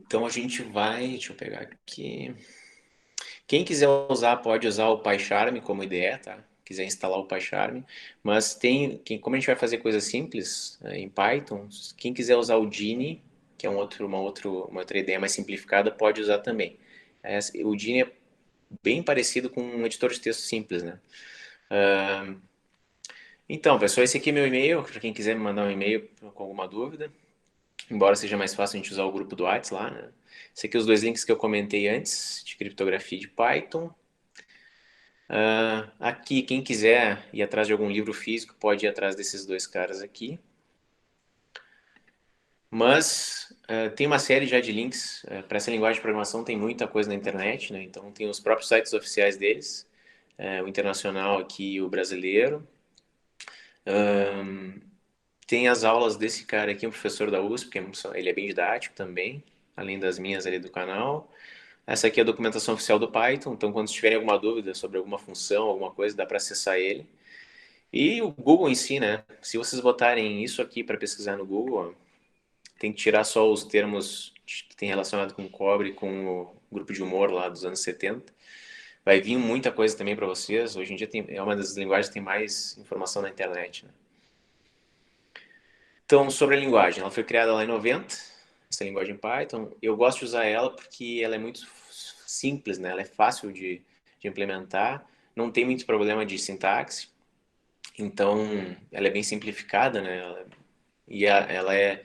Então a gente vai, deixa eu pegar aqui. Quem quiser usar, pode usar o PyCharm como IDE, tá? Quiser instalar o PyCharm, mas como a gente vai fazer coisas simples em Python, quem quiser usar o Gini, que é uma outra ideia mais simplificada, pode usar também. O Gini é bem parecido com um editor de texto simples, né? Ah, então, pessoal, esse aqui é meu e-mail, para quem quiser me mandar um e-mail com alguma dúvida, embora seja mais fácil a gente usar o grupo do WhatsApp lá, né? Esse aqui é os dois links que eu comentei antes, de criptografia de Python. Aqui, quem quiser ir atrás de algum livro físico, pode ir atrás desses dois caras aqui. Mas tem uma série já de links. Para essa linguagem de programação tem muita coisa na internet, né? Então tem os próprios sites oficiais deles, o internacional aqui e o brasileiro. Tem as aulas desse cara aqui, um professor da USP, ele é bem didático também, além das minhas ali do canal. Essa aqui é a documentação oficial do Python, então quando tiverem alguma dúvida sobre alguma função, alguma coisa, dá para acessar ele. E o Google em si, né? Se vocês botarem isso aqui para pesquisar no Google, tem que tirar só os termos que tem relacionado com cobre, com o grupo de humor lá dos anos 70. Vai vir muita coisa também para vocês. Hoje em dia é uma das linguagens que tem mais informação na internet, né? Então, sobre a linguagem, ela foi criada lá em 90, essa linguagem Python. Eu gosto de usar ela porque ela é muito simples, né? Ela é fácil de implementar, não tem muito problema de sintaxe, então ela é bem simplificada, né? Ela é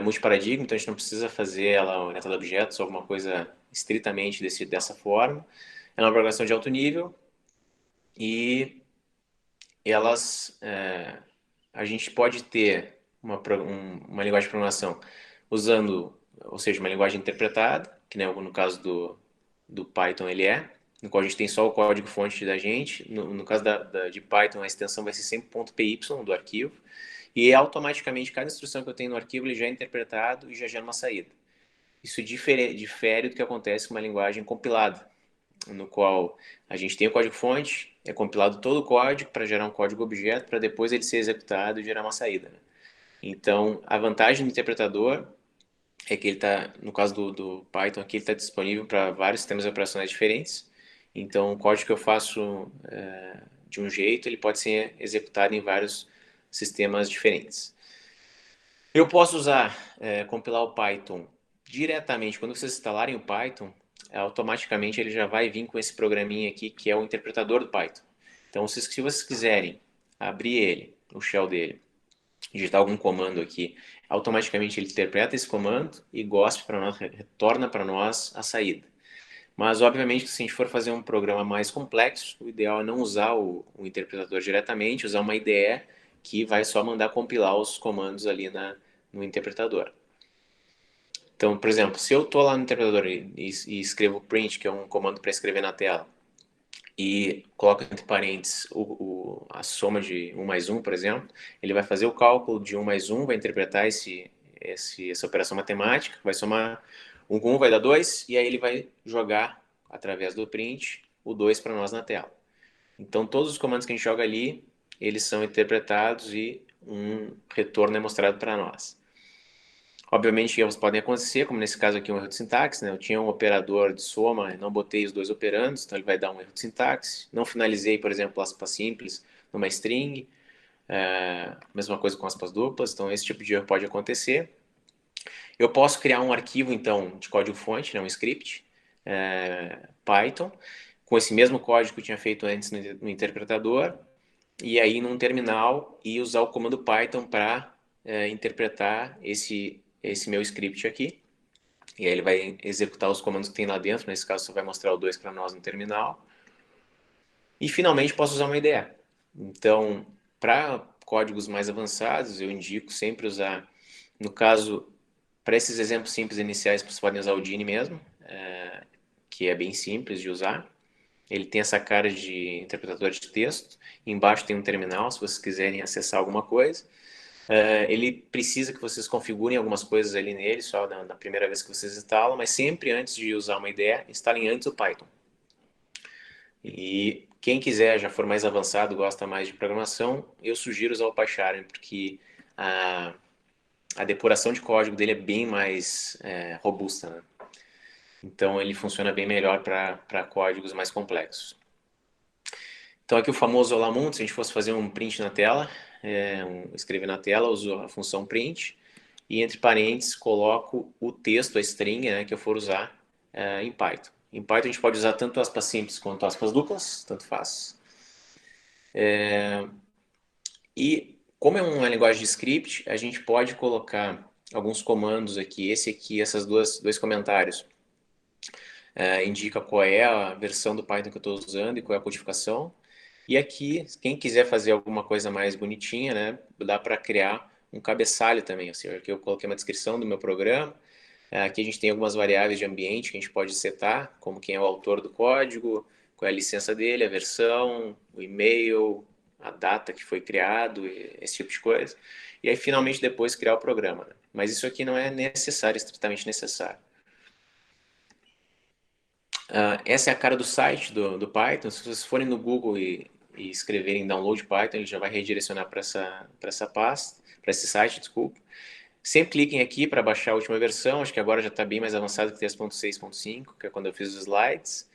multiparadigma, então a gente não precisa fazer ela orientada a objetos ou alguma coisa estritamente dessa forma. É uma programação de alto nível e a gente pode ter uma linguagem de programação usando, ou seja, uma linguagem interpretada, que no caso do Python ele no qual a gente tem só o código-fonte da gente. No caso de Python, a extensão vai ser sempre .py do arquivo. E automaticamente, cada instrução que eu tenho no arquivo ele já é interpretado e já gera uma saída. Isso difere do que acontece com uma linguagem compilada, no qual a gente tem o código-fonte, é compilado todo o código para gerar um código-objeto, para depois ele ser executado e gerar uma saída, né? Então, a vantagem do interpretador é que ele está, no caso do Python aqui, ele está disponível para vários sistemas operacionais diferentes. Então, o código que eu faço de um jeito, ele pode ser executado em vários sistemas diferentes. Eu posso compilar o Python diretamente. Quando vocês instalarem o Python, automaticamente ele já vai vir com esse programinha aqui, que é o interpretador do Python. Então, se vocês quiserem abrir ele, o shell dele, digitar algum comando aqui, automaticamente ele interpreta esse comando e gospe para nós, retorna para nós a saída. Mas, obviamente, se a gente for fazer um programa mais complexo, o ideal é não usar o interpretador diretamente, usar uma IDE que vai só mandar compilar os comandos ali no interpretador. Então, por exemplo, se eu estou lá no interpretador e escrevo print, que é um comando para escrever na tela, e coloco entre parênteses a soma de um mais um, por exemplo, ele vai fazer o cálculo de um mais um, vai interpretar essa operação matemática, vai somar um com um vai dar 2, e aí ele vai jogar, através do print, o 2 para nós na tela. Então, todos os comandos que a gente joga ali, eles são interpretados e um retorno é mostrado para nós. Obviamente, erros podem acontecer, como nesse caso aqui um erro de sintaxe, né? Eu tinha um operador de soma, não botei os dois operandos, então ele vai dar um erro de sintaxe. Não finalizei, por exemplo, aspas simples numa string, mesma coisa com aspas duplas, então esse tipo de erro pode acontecer. Eu posso criar um arquivo, então, de código-fonte, né? Um script, Python, com esse mesmo código que eu tinha feito antes no interpretador, e aí num terminal e usar o comando Python para interpretar esse meu script aqui. E aí ele vai executar os comandos que tem lá dentro, nesse caso só vai mostrar o 2 para nós no terminal. E finalmente posso usar uma IDE. Então, para códigos mais avançados, eu indico sempre usar, no caso, para esses exemplos simples iniciais, vocês podem usar o Dini mesmo, que é bem simples de usar. Ele tem essa cara de interpretador de texto. Embaixo tem um terminal, se vocês quiserem acessar alguma coisa. Ele precisa que vocês configurem algumas coisas ali nele, só na primeira vez que vocês instalam, mas sempre antes de usar uma IDE, instalem antes o Python. E quem quiser, já for mais avançado, gosta mais de programação, eu sugiro usar o PyCharm, porque a, a depuração de código dele é bem mais robusta, né? Então ele funciona bem melhor para códigos mais complexos. Então aqui o famoso Olamun, se a gente fosse fazer um print na tela, escrever na tela, uso a função print e entre parênteses coloco o texto, a string, né, que eu for usar em Python. Em Python a gente pode usar tanto aspas simples quanto aspas duplas, tanto faz. E como é uma linguagem de script, a gente pode colocar alguns comandos aqui. Esse aqui, essas dois comentários, indica qual é a versão do Python que eu estou usando e qual é a codificação. E aqui, quem quiser fazer alguma coisa mais bonitinha, né, dá para criar um cabeçalho também. Ou seja, aqui eu coloquei uma descrição do meu programa. Aqui a gente tem algumas variáveis de ambiente que a gente pode setar, como quem é o autor do código, qual é a licença dele, a versão, o e-mail, a data que foi criado, esse tipo de coisa. E aí, finalmente, depois criar o programa. Né? Mas isso aqui não é necessário, estritamente necessário. Essa é a cara do site do Python. Se vocês forem no Google e escreverem download Python, ele já vai redirecionar para essa pasta, para esse site, desculpa. Sempre cliquem aqui para baixar a última versão. Acho que agora já está bem mais avançado que 3.6.5, que é quando eu fiz os slides.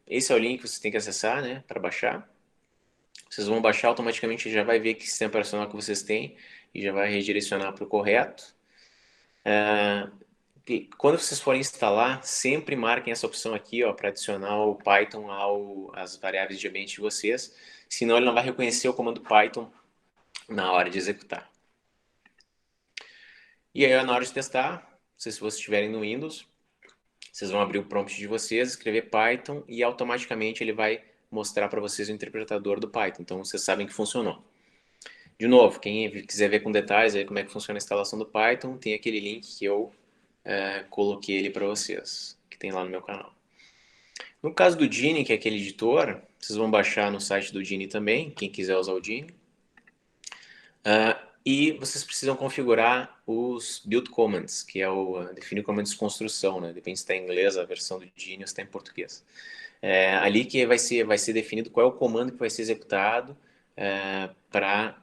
Esse é o link que você tem que acessar, né, para baixar. Vocês vão baixar automaticamente, já vai ver que sistema operacional que vocês têm e já vai redirecionar para o correto. Quando vocês forem instalar, sempre marquem essa opção aqui, ó, para adicionar o Python às variáveis de ambiente de vocês, senão ele não vai reconhecer o comando Python na hora de executar. E aí, na hora de testar, se vocês estiverem no Windows, vocês vão abrir o prompt de vocês, escrever Python e automaticamente ele vai mostrar para vocês o interpretador do Python. Então vocês sabem que funcionou. De novo, quem quiser ver com detalhes aí como é que funciona a instalação do Python, tem aquele link que eu coloquei ele para vocês, que tem lá no meu canal. No caso do Genie, que é aquele editor, vocês vão baixar no site do Genie também, quem quiser usar o Genie. E vocês precisam configurar os build commands, que é o definir comandos de construção, né? Depende se está em inglês a versão do Genie ou se está em português. Ali que vai ser definido qual é o comando que vai ser executado para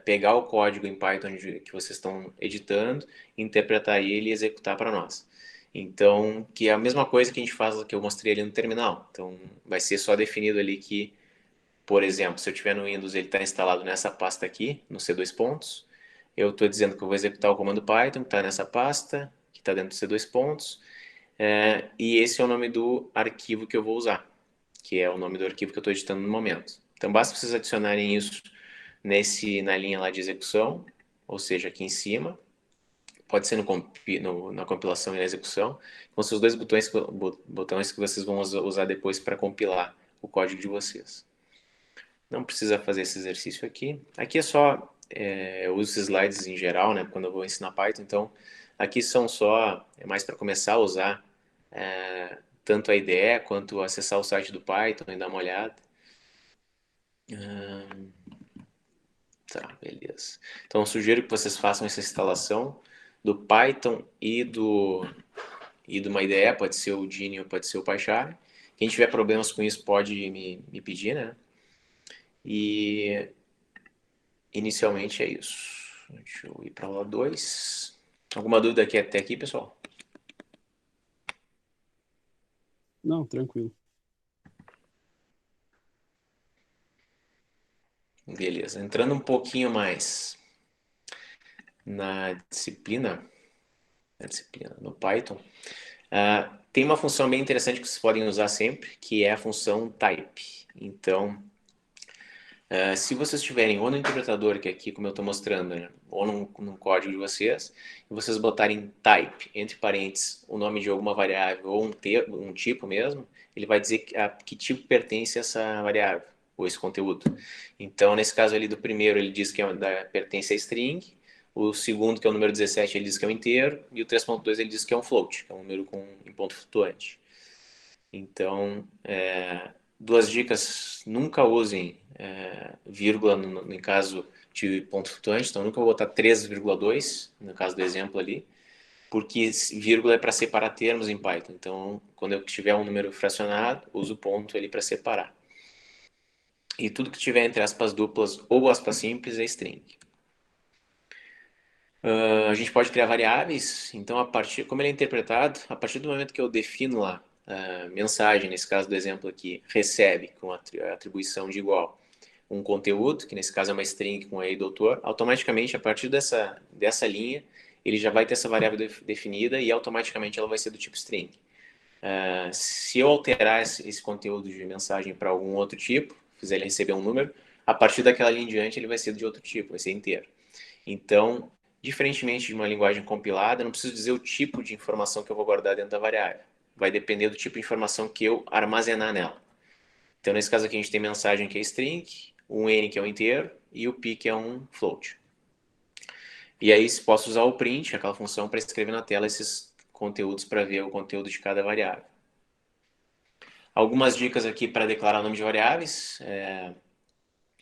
pegar o código em Python que vocês estão editando, interpretar ele e executar para nós. Então, que é a mesma coisa que a gente faz, que eu mostrei ali no terminal. Então, vai ser só definido ali que, por exemplo, se eu tiver no Windows, ele está instalado nessa pasta aqui, no C2 pontos. Eu estou dizendo que eu vou executar o comando Python, que está nessa pasta, que está dentro do C2 pontos. E esse é o nome do arquivo que eu vou usar, que é o nome do arquivo que eu estou editando no momento. Então, basta vocês adicionarem isso na linha lá de execução, ou seja, aqui em cima. Pode ser na compilação e na execução. Vão ser os dois botões que vocês vão usar depois para compilar o código de vocês. Não precisa fazer esse exercício aqui. Aqui é só, eu uso esses slides em geral, né, quando eu vou ensinar Python, então aqui é mais para começar a usar tanto a IDE quanto acessar o site do Python e dar uma olhada. Tá, beleza. Então eu sugiro que vocês façam essa instalação do Python e de uma IDE, pode ser o Genie ou pode ser o PyCharm. Quem tiver problemas com isso pode me pedir, né? E inicialmente é isso. Deixa eu ir para a aula 2. Alguma dúvida aqui até aqui, pessoal? Não, tranquilo. Beleza. Entrando um pouquinho mais na disciplina, no Python, tem uma função bem interessante que vocês podem usar sempre, que é a função type. Então, se vocês tiverem ou no interpretador, que é aqui como eu estou mostrando, né, ou num código de vocês, e vocês botarem type, entre parênteses, o nome de alguma variável ou um tipo mesmo, ele vai dizer a que tipo pertence essa variável, ou esse conteúdo. Então, nesse caso ali do primeiro, ele diz que pertence a string, o segundo, que é o número 17, ele diz que é um inteiro, e o 3.2 ele diz que é um float, que é um número em ponto flutuante. Então, duas dicas: nunca usem vírgula em caso de ponto flutuante, então nunca vou botar 3,2 no caso do exemplo ali, porque vírgula é para separar termos em Python. Então, quando eu tiver um número fracionado, uso ponto ali para separar. E tudo que tiver entre aspas duplas ou aspas simples é string. A gente pode criar variáveis, então como ele é interpretado, a partir do momento que eu defino lá a mensagem, nesse caso do exemplo aqui, recebe com a atribuição de igual um conteúdo, que nesse caso é uma string com aí doutor, automaticamente a partir dessa linha ele já vai ter essa variável definida e automaticamente ela vai ser do tipo string. Se eu alterar esse conteúdo de mensagem para algum outro tipo, fizer ele receber um número, a partir daquela linha em diante ele vai ser de outro tipo, vai ser inteiro. Então, diferentemente de uma linguagem compilada, eu não preciso dizer o tipo de informação que eu vou guardar dentro da variável. Vai depender do tipo de informação que eu armazenar nela. Então, nesse caso aqui, a gente tem mensagem que é string, um n que é um inteiro e o p que é um float. E aí, posso usar o print, aquela função, para escrever na tela esses conteúdos para ver o conteúdo de cada variável. Algumas dicas aqui para declarar nome de variáveis.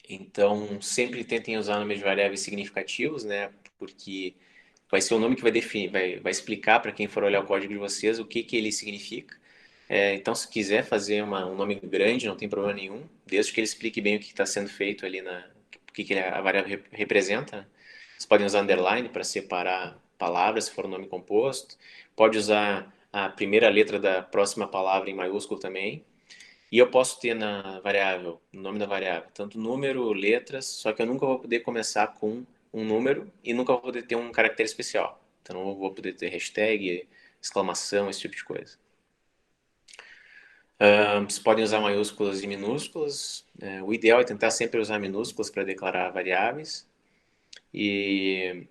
Então, sempre tentem usar nomes de variáveis significativos, né? Porque vai ser o nome que vai definir, vai explicar para quem for olhar o código de vocês o que, que ele significa. Então, se quiser fazer um nome grande, não tem problema nenhum, desde que ele explique bem o que está sendo feito ali, o que, que a variável representa. Né? Vocês podem usar underline para separar palavras, se for um nome composto. Pode usar a primeira letra da próxima palavra em maiúsculo também. E eu posso ter na variável, no nome da variável, tanto número, letras, só que eu nunca vou poder começar com um número e nunca vou poder ter um caractere especial. Então não vou poder ter hashtag, exclamação, esse tipo de coisa. Vocês podem usar maiúsculas e minúsculas. O ideal é tentar sempre usar minúsculas para declarar variáveis. E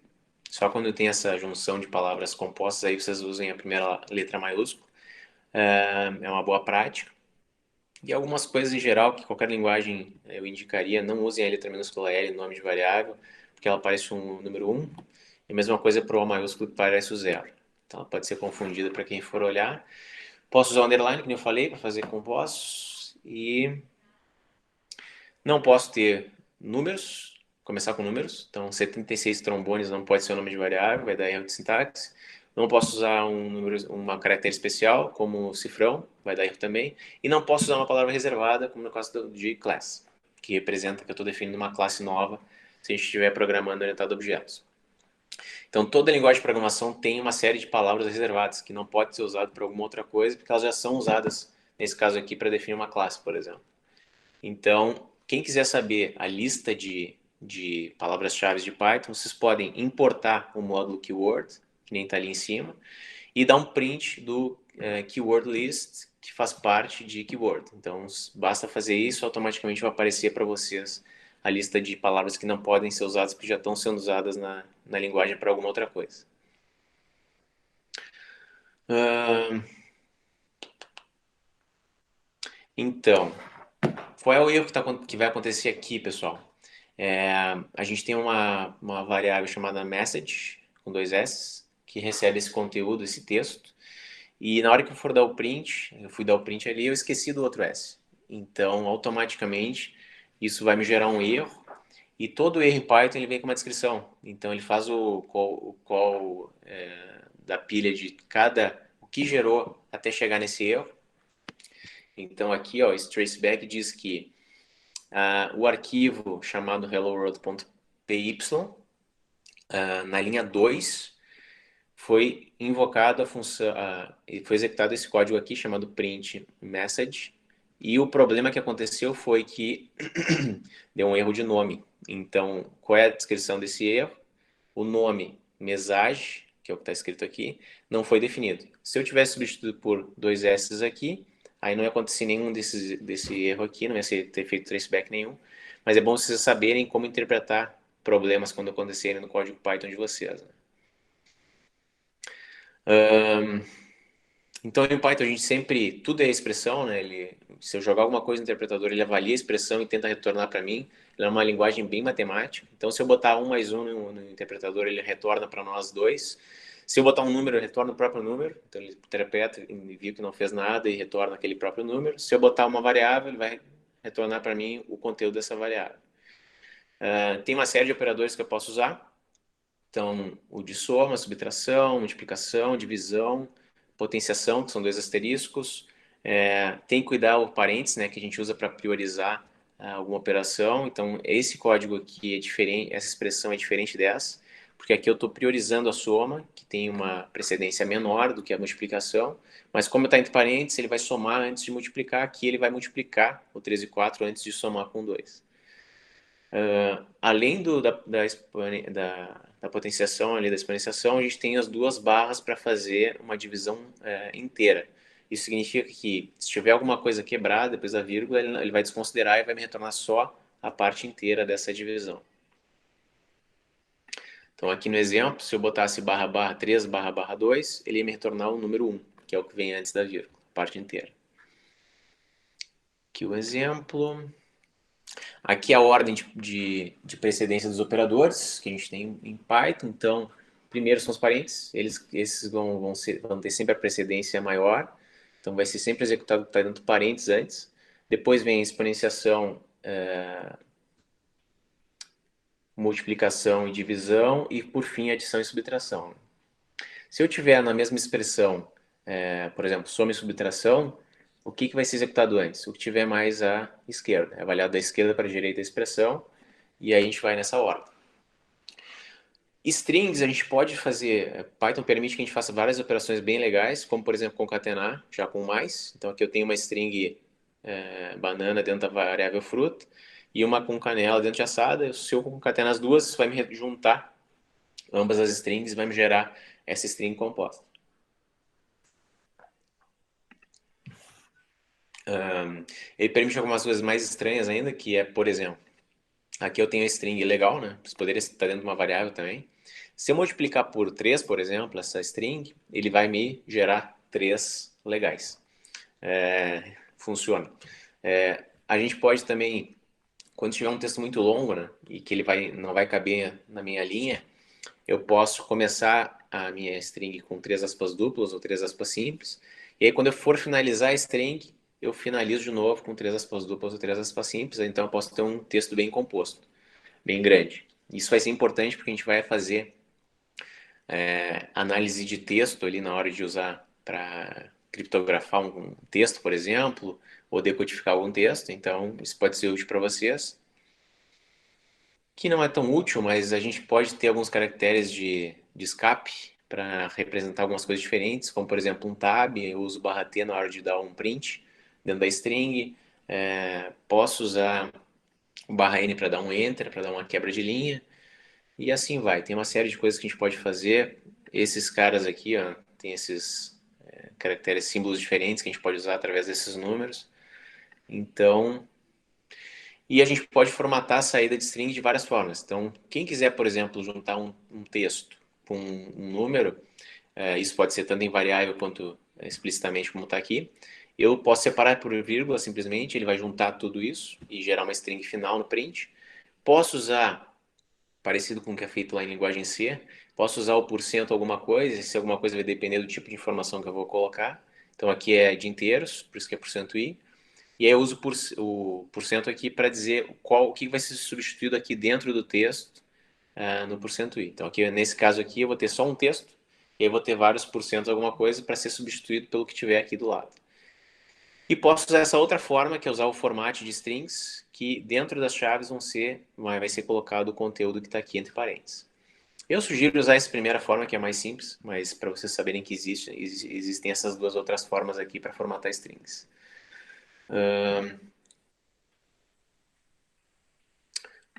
só quando tem essa junção de palavras compostas, aí vocês usem a primeira letra maiúscula. É uma boa prática. E algumas coisas em geral que qualquer linguagem eu indicaria, não usem a letra minúscula L no nome de variável, porque ela parece um número 1, e a mesma coisa para o O maiúsculo que parece o 0. Então ela pode ser confundida para quem for olhar. Posso usar o underline, como eu falei, para fazer compostos, e não posso ter números, começar com números, então 76 trombones não pode ser o nome de variável, vai dar erro de sintaxe. Não posso usar uma caractere especial, como cifrão, vai dar erro também. E não posso usar uma palavra reservada, como no caso de class, que representa que eu estou definindo uma classe nova se a gente estiver programando orientado a objetos. Então, toda linguagem de programação tem uma série de palavras reservadas, que não pode ser usado para alguma outra coisa, porque elas já são usadas, nesse caso aqui, para definir uma classe, por exemplo. Então, quem quiser saber a lista de palavras-chave de Python, vocês podem importar o módulo keyword, que nem está ali em cima, e dar um print do keyword list, que faz parte de keyword. Então, basta fazer isso, automaticamente vai aparecer para vocês a lista de palavras que não podem ser usadas, porque já estão sendo usadas na linguagem para alguma outra coisa. Então, qual é o erro que vai acontecer aqui, pessoal? A gente tem uma variável chamada message, com dois S, que recebe esse conteúdo, esse texto, e na hora que eu for dar o print, eu fui dar o print ali, eu esqueci do outro S. Então, automaticamente, isso vai me gerar um erro, e todo erro em Python ele vem com uma descrição. Então, ele faz o call da pilha de o que gerou até chegar nesse erro. Então, aqui, ó, esse traceback diz que o arquivo chamado helloworld.py, na linha 2, foi invocado a função, e foi executado esse código aqui chamado print message. E o problema que aconteceu foi que deu um erro de nome. Então, qual é a descrição desse erro? O nome message, que é o que está escrito aqui, não foi definido. Se eu tivesse substituído por dois S aqui, aí não ia acontecer nenhum desse erro aqui, não ia ter feito traceback nenhum. Mas é bom vocês saberem como interpretar problemas quando acontecerem no código Python de vocês. Né? Então, em Python, a gente sempre, tudo é expressão, né? Se eu jogar alguma coisa no interpretador, ele avalia a expressão e tenta retornar para mim. Ele é uma linguagem bem matemática. Então, se eu botar um mais um no interpretador, ele retorna para nós dois. Se eu botar um número, ele retorna o próprio número. Então, ele interpreta e viu que não fez nada e retorna aquele próprio número. Se eu botar uma variável, ele vai retornar para mim o conteúdo dessa variável. Tem uma série de operadores que eu posso usar. Então, o de soma, subtração, multiplicação, divisão, potenciação, que são dois asteriscos. Tem que cuidar o parênteses, né, que a gente usa para priorizar alguma operação. Então, esse código aqui é diferente, essa expressão é diferente dessa. porque aqui eu estou priorizando a soma, que tem uma precedência menor do que a multiplicação, mas como está entre parênteses, ele vai somar antes de multiplicar, aqui ele vai multiplicar o 3 e 4 antes de somar com 2. Além da potenciação ali, da exponenciação, a gente tem as duas barras para fazer uma divisão inteira. Isso significa que se tiver alguma coisa quebrada depois da vírgula, ele vai desconsiderar e vai me retornar só a parte inteira dessa divisão. Então aqui no exemplo, se eu botasse barra barra 3 barra barra 2, ele ia me retornar o número 1, que é o que vem antes da vírgula, a parte inteira. Aqui o exemplo. Aqui a ordem de precedência dos operadores que a gente tem em Python. Então, primeiro são os parênteses, esses vão ter sempre a precedência maior. Então, vai ser sempre executado o que está dentro do parênteses antes. Depois vem a exponenciação, multiplicação e divisão. E, por fim, adição e subtração. Se eu tiver na mesma expressão, por exemplo, soma e subtração, o que vai ser executado antes? O que tiver mais à esquerda. É avaliado da esquerda para a direita a expressão, e aí a gente vai nessa ordem. Strings a gente pode fazer, Python permite que a gente faça várias operações bem legais, como por exemplo concatenar, já com mais. Então aqui eu tenho uma string banana dentro da variável fruta e uma com canela dentro de assada. Se eu concatenar as duas, vai me juntar ambas as strings e vai me gerar essa string composta. Ele permite algumas coisas mais estranhas ainda, que é, por exemplo, aqui eu tenho a string legal, né? Isso poderia estar dentro de uma variável também. Se eu multiplicar por 3, por exemplo, essa string, ele vai me gerar 3 legais. Funciona. A gente pode também, quando tiver um texto muito longo, né, e que ele não vai caber na minha linha, eu posso começar a minha string com 3 aspas duplas ou 3 aspas simples, e aí quando eu for finalizar a string, eu finalizo de novo com 3 aspas duplas ou 3 aspas simples, então eu posso ter um texto bem composto, bem grande. Isso vai ser importante porque a gente vai fazer análise de texto ali na hora de usar para criptografar um texto, por exemplo, ou decodificar algum texto, então isso pode ser útil para vocês. Que não é tão útil, mas a gente pode ter alguns caracteres de escape para representar algumas coisas diferentes, como por exemplo um tab, eu uso barra T na hora de dar um print dentro da string, posso usar o barra N para dar um enter, para dar uma quebra de linha, e assim vai. Tem uma série de coisas que a gente pode fazer. Esses caras aqui, ó, tem esses caracteres, símbolos diferentes que a gente pode usar através desses números. Então, e a gente pode formatar a saída de string de várias formas. Então, quem quiser, por exemplo, juntar um texto com um número, isso pode ser tanto em variável quanto explicitamente como está aqui. Eu posso separar por vírgula simplesmente, ele vai juntar tudo isso e gerar uma string final no print. Posso usar, parecido com o que é feito lá em linguagem C, posso usar o porcento alguma coisa, se alguma coisa vai depender do tipo de informação que eu vou colocar. Então aqui é de inteiros, por isso que é porcento %i. E aí eu uso o porcento aqui para dizer o que vai ser substituído aqui dentro do texto no porcento %i. Então aqui, nesse caso aqui eu vou ter só um texto e aí eu vou ter vários porcentos alguma coisa para ser substituído pelo que tiver aqui do lado. E posso usar essa outra forma, que é usar o format de strings, que dentro das chaves vai ser colocado o conteúdo que está aqui entre parênteses. Eu sugiro usar essa primeira forma, que é mais simples, mas para vocês saberem que existem essas duas outras formas aqui para formatar strings.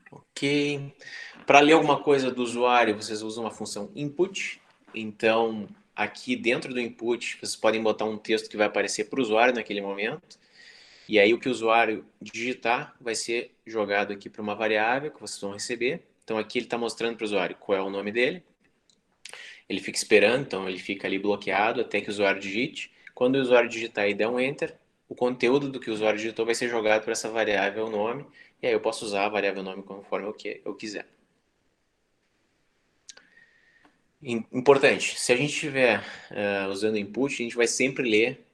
Ok. Para ler alguma coisa do usuário, vocês usam a função input. Então, aqui dentro do input, vocês podem botar um texto que vai aparecer para o usuário naquele momento. E aí o que o usuário digitar vai ser jogado aqui para uma variável que vocês vão receber. Então aqui ele está mostrando para o usuário qual é o nome dele. Ele fica esperando, então ele fica ali bloqueado até que o usuário digite. Quando o usuário digitar e der um enter, o conteúdo do que o usuário digitou vai ser jogado para essa variável nome. E aí eu posso usar a variável nome conforme eu quiser. Importante, se a gente estiver usando input, a gente vai sempre ler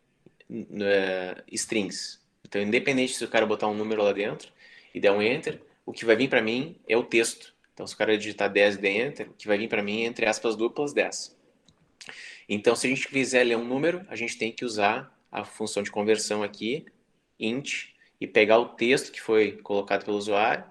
strings. Então, independente se o cara botar um número lá dentro e der um enter, o que vai vir para mim é o texto. Então, se o cara digitar 10 e der enter, o que vai vir para mim é, entre aspas duplas, 10. Então, se a gente quiser ler um número, a gente tem que usar a função de conversão aqui, int, e pegar o texto que foi colocado pelo usuário.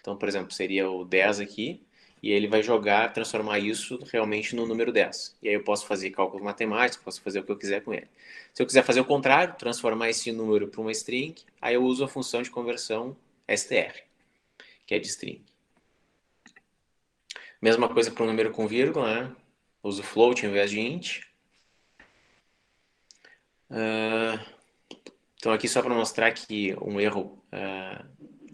Então, por exemplo, seria o 10 aqui, e ele vai jogar, transformar isso realmente no número 10. E aí eu posso fazer cálculo matemático, posso fazer o que eu quiser com ele. Se eu quiser fazer o contrário, transformar esse número para uma string, aí eu uso a função de conversão str, que é de string. Mesma coisa para um número com vírgula, né? Uso float em vez de int. Então aqui só para mostrar aqui um erro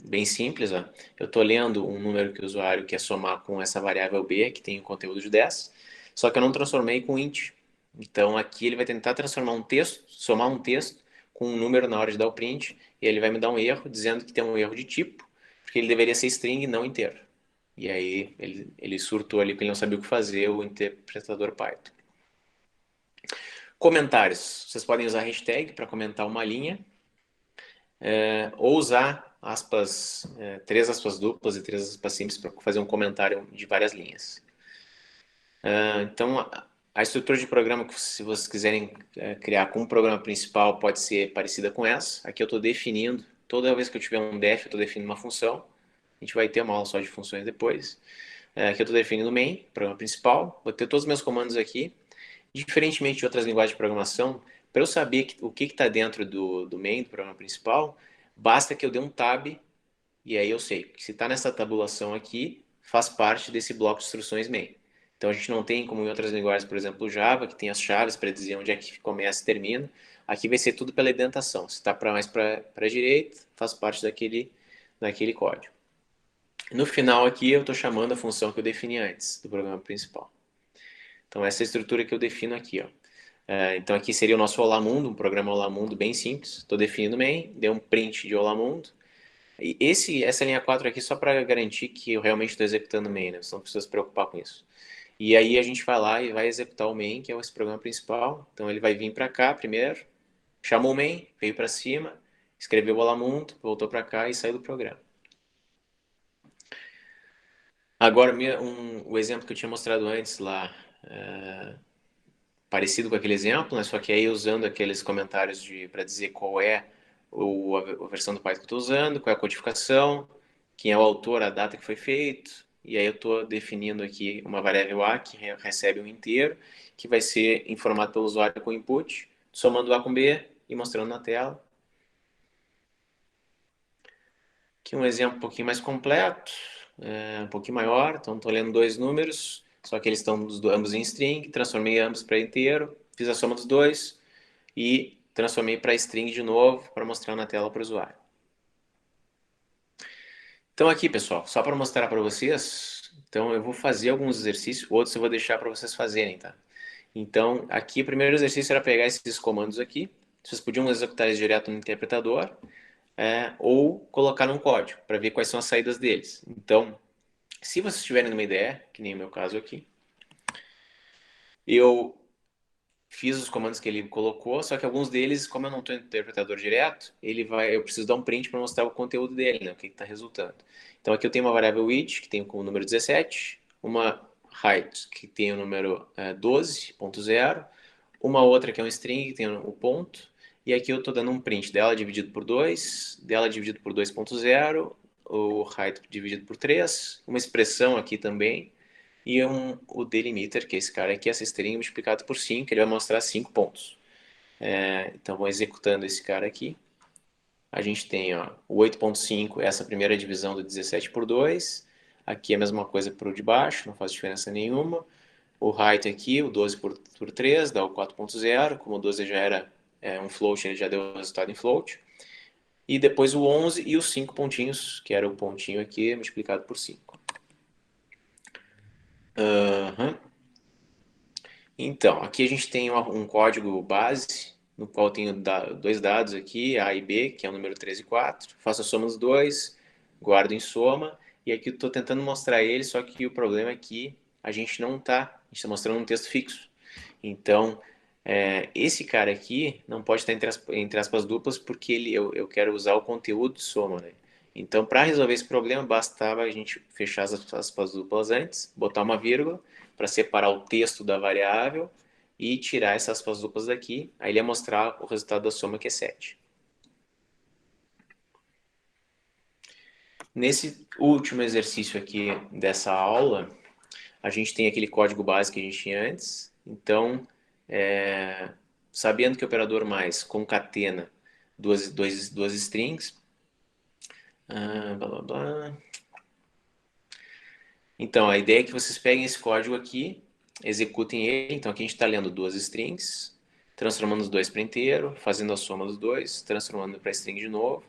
bem simples. Ó. Eu estou lendo um número que o usuário quer somar com essa variável b, que tem o conteúdo de 10, só que eu não transformei com int. Então aqui ele vai tentar transformar um texto, somar um texto com um número na hora de dar o print, e ele vai me dar um erro dizendo que tem um erro de tipo, porque ele deveria ser string e não inteiro. E aí ele surtou ali porque ele não sabia o que fazer, o interpretador Python. Comentários. Vocês podem usar hashtag para comentar uma linha, ou usar aspas, 3 aspas duplas e 3 aspas simples para fazer um comentário de várias linhas. Então, a estrutura de programa que se vocês quiserem criar com o programa principal pode ser parecida com essa. Aqui eu estou definindo, toda vez que eu tiver um def, eu estou definindo uma função. A gente vai ter uma aula só de funções depois. Aqui eu estou definindo o main, programa principal. Vou ter todos os meus comandos aqui. Diferentemente de outras linguagens de programação, para eu saber o que está dentro do main, do programa principal, basta que eu dê um tab e aí eu sei que se está nessa tabulação aqui, faz parte desse bloco de instruções main. Então a gente não tem, como em outras linguagens, por exemplo, o Java, que tem as chaves para dizer onde é que começa e termina. Aqui vai ser tudo pela indentação. Se está mais para a direita, faz parte daquele código. No final aqui eu estou chamando a função que eu defini antes do programa principal. Então essa é a estrutura que eu defino aqui. Ó. Então aqui seria o nosso Olá Mundo, um programa Olá Mundo bem simples. Estou definindo main, dei um print de Olá Mundo. E essa linha 4 aqui só para garantir que eu realmente estou executando o main, né? Você não precisa se preocupar com isso. E aí a gente vai lá e vai executar o main, que é esse programa principal. Então ele vai vir para cá primeiro, chamou o main, veio para cima, escreveu o Olá Mundo, voltou para cá e saiu do programa. Agora, o exemplo que eu tinha mostrado antes lá, parecido com aquele exemplo, né? Só que aí usando aqueles comentários para dizer qual é a versão do Python que eu estou usando, qual é a codificação, quem é o autor, a data que foi feito, e aí eu estou definindo aqui uma variável A que recebe um inteiro, que vai ser informado pelo usuário com input, somando A com B e mostrando na tela. Aqui um exemplo um pouquinho mais completo, um pouquinho maior, então estou lendo 2 números, só que eles estão ambos em string, transformei ambos para inteiro, fiz a soma dos dois, e transformei para string de novo para mostrar na tela para o usuário. Então aqui, pessoal, só para mostrar para vocês, então eu vou fazer alguns exercícios, outros eu vou deixar para vocês fazerem, tá? Então aqui o primeiro exercício era pegar esses comandos aqui, vocês podiam executar eles direto no interpretador, ou colocar num código para ver quais são as saídas deles. Então, se vocês tiverem uma ideia, que nem o meu caso aqui, eu fiz os comandos que ele colocou, só que alguns deles, como eu não estou no interpretador direto, eu preciso dar um print para mostrar o conteúdo dele, né, o que está resultando. Então aqui eu tenho uma variável width, que tem o número 17, uma height, que tem o número 12.0, uma outra que é um string, que tem o ponto, e aqui eu estou dando um print dela dividido por 2, dela dividido por 2.0, o height dividido por 3, uma expressão aqui também, e o delimiter, que é esse cara aqui, essa string multiplicado por 5, ele vai mostrar 5 pontos. Então, vou executando esse cara aqui. A gente tem ó, o 8.5, essa primeira divisão do 17 por 2. Aqui é a mesma coisa para o de baixo, não faz diferença nenhuma. O height aqui, o 12 por 3, dá o 4.0. Como o 12 já era um float, ele já deu o resultado em float. E depois o 11 e os 5 pontinhos, que era o pontinho aqui, multiplicado por 5. Então, aqui a gente tem um código base, no qual eu tenho dois dados aqui, A e B, que é o número 3 e 4. Faço a soma dos dois, guardo em soma, e aqui eu estou tentando mostrar ele, só que o problema é que a gente não está, a gente está mostrando um texto fixo. Então, esse cara aqui não pode estar entre aspas duplas, porque eu quero usar o conteúdo de soma, né? Então, para resolver esse problema, bastava a gente fechar as aspas duplas antes, botar uma vírgula, para separar o texto da variável e tirar essas aspas duplas daqui. Aí ele ia mostrar o resultado da soma, que é 7. Nesse último exercício aqui dessa aula, A gente tem aquele código base que a gente tinha antes. Então, sabendo que o operador mais concatena duas strings, blá blá blá. Então, a ideia é que vocês peguem esse código aqui, executem ele. Então, aqui a gente está lendo duas strings, transformando os dois para inteiro, fazendo a soma dos dois, transformando para string de novo.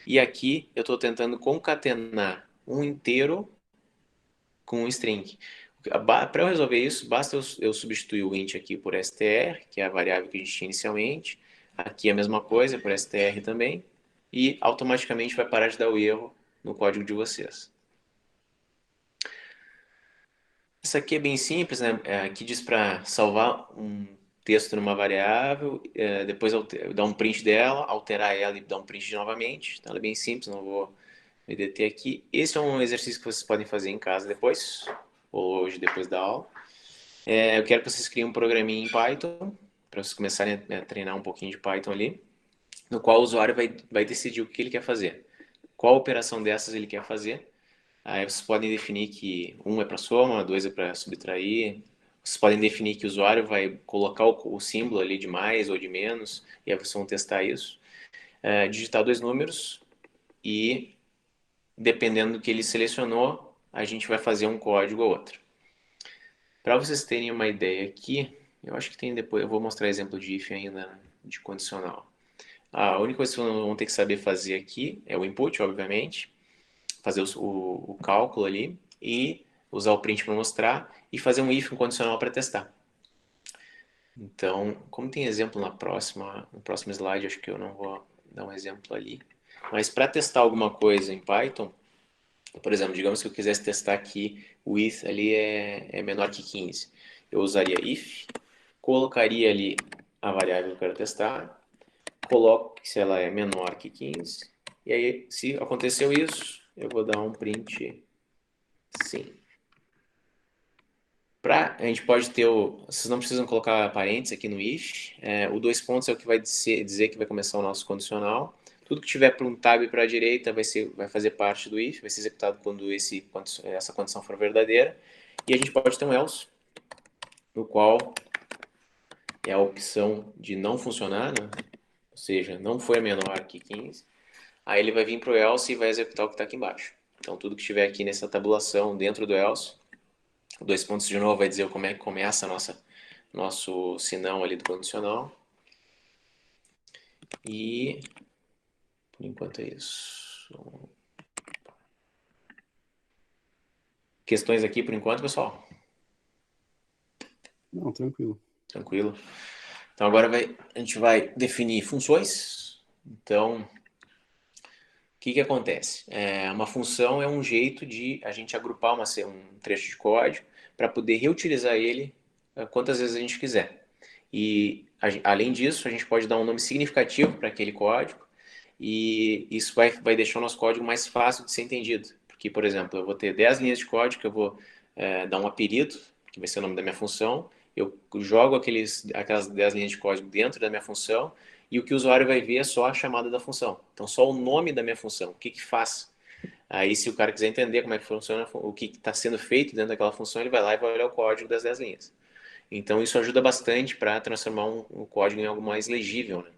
E aqui eu estou tentando concatenar um inteiro com um string. Para eu resolver isso, basta eu substituir o int aqui por str, que é a variável que a gente tinha inicialmente. Aqui é a mesma coisa, por str também. E automaticamente vai parar de dar o erro no código de vocês. Isso aqui é bem simples, né? Aqui diz para salvar um texto numa variável, depois dar um print dela, alterar ela e dar um print novamente. Então ela é bem simples, não vou me deter aqui. Esse é um exercício que vocês podem fazer em casa depois, ou hoje depois da aula. Eu quero que vocês criem um programinha em Python, para vocês começarem a treinar um pouquinho de Python ali, no qual o usuário vai decidir o que ele quer fazer. Qual operação dessas ele quer fazer. Aí vocês podem definir que um é para soma, dois é para subtrair. Vocês podem definir que o usuário vai colocar o símbolo ali de mais ou de menos, e aí vocês vão testar isso. Digitar dois números e, dependendo do que ele selecionou, a gente vai fazer um código ou outro. Para vocês terem uma ideia aqui, eu acho que tem depois, eu vou mostrar exemplo de if ainda, de condicional. A única coisa que vocês vão ter que saber fazer aqui é o input, obviamente, fazer o cálculo ali e usar o print para mostrar e fazer um if condicional para testar. Então, como tem exemplo no próximo slide, acho que eu não vou dar um exemplo ali. Mas para testar alguma coisa em Python, por exemplo, digamos que eu quisesse testar que o if ali é menor que 15. Eu usaria if, colocaria ali a variável que eu quero testar, coloco se ela é menor que 15, e aí, se aconteceu isso, eu vou dar um print sim. A gente pode ter vocês não precisam colocar parênteses aqui no if. O dois pontos é o que vai dizer que vai começar o nosso condicional. Tudo que tiver para um tab para a direita vai fazer parte do if, vai ser executado quando essa condição for verdadeira. E a gente pode ter um else, no qual é a opção de não funcionar, né? Ou seja, não foi menor que 15. Aí ele vai vir para o else e vai executar o que está aqui embaixo. Então tudo que estiver aqui nessa tabulação dentro do else, dois pontos de novo vai dizer como é que começa nosso sinão ali do condicional. E por enquanto é isso. Questões aqui por enquanto, pessoal? Não, tranquilo. Tranquilo. Então agora a gente vai definir funções. Então, o que acontece? Uma função é um jeito de a gente agrupar um trecho de código para poder reutilizar ele quantas vezes a gente quiser. E, além disso, a gente pode dar um nome significativo para aquele código e isso vai deixar o nosso código mais fácil de ser entendido. Porque, por exemplo, eu vou ter 10 linhas de código que eu vou dar um apelido, que vai ser o nome da minha função, eu jogo aquelas 10 linhas de código dentro da minha função e o que o usuário vai ver é só a chamada da função. Então, só o nome da minha função, o que faz. Aí, se o cara quiser entender como é que funciona, o que está sendo feito dentro daquela função, ele vai lá e vai olhar o código das 10 linhas. Então, isso ajuda bastante para transformar um código em algo mais legível, né?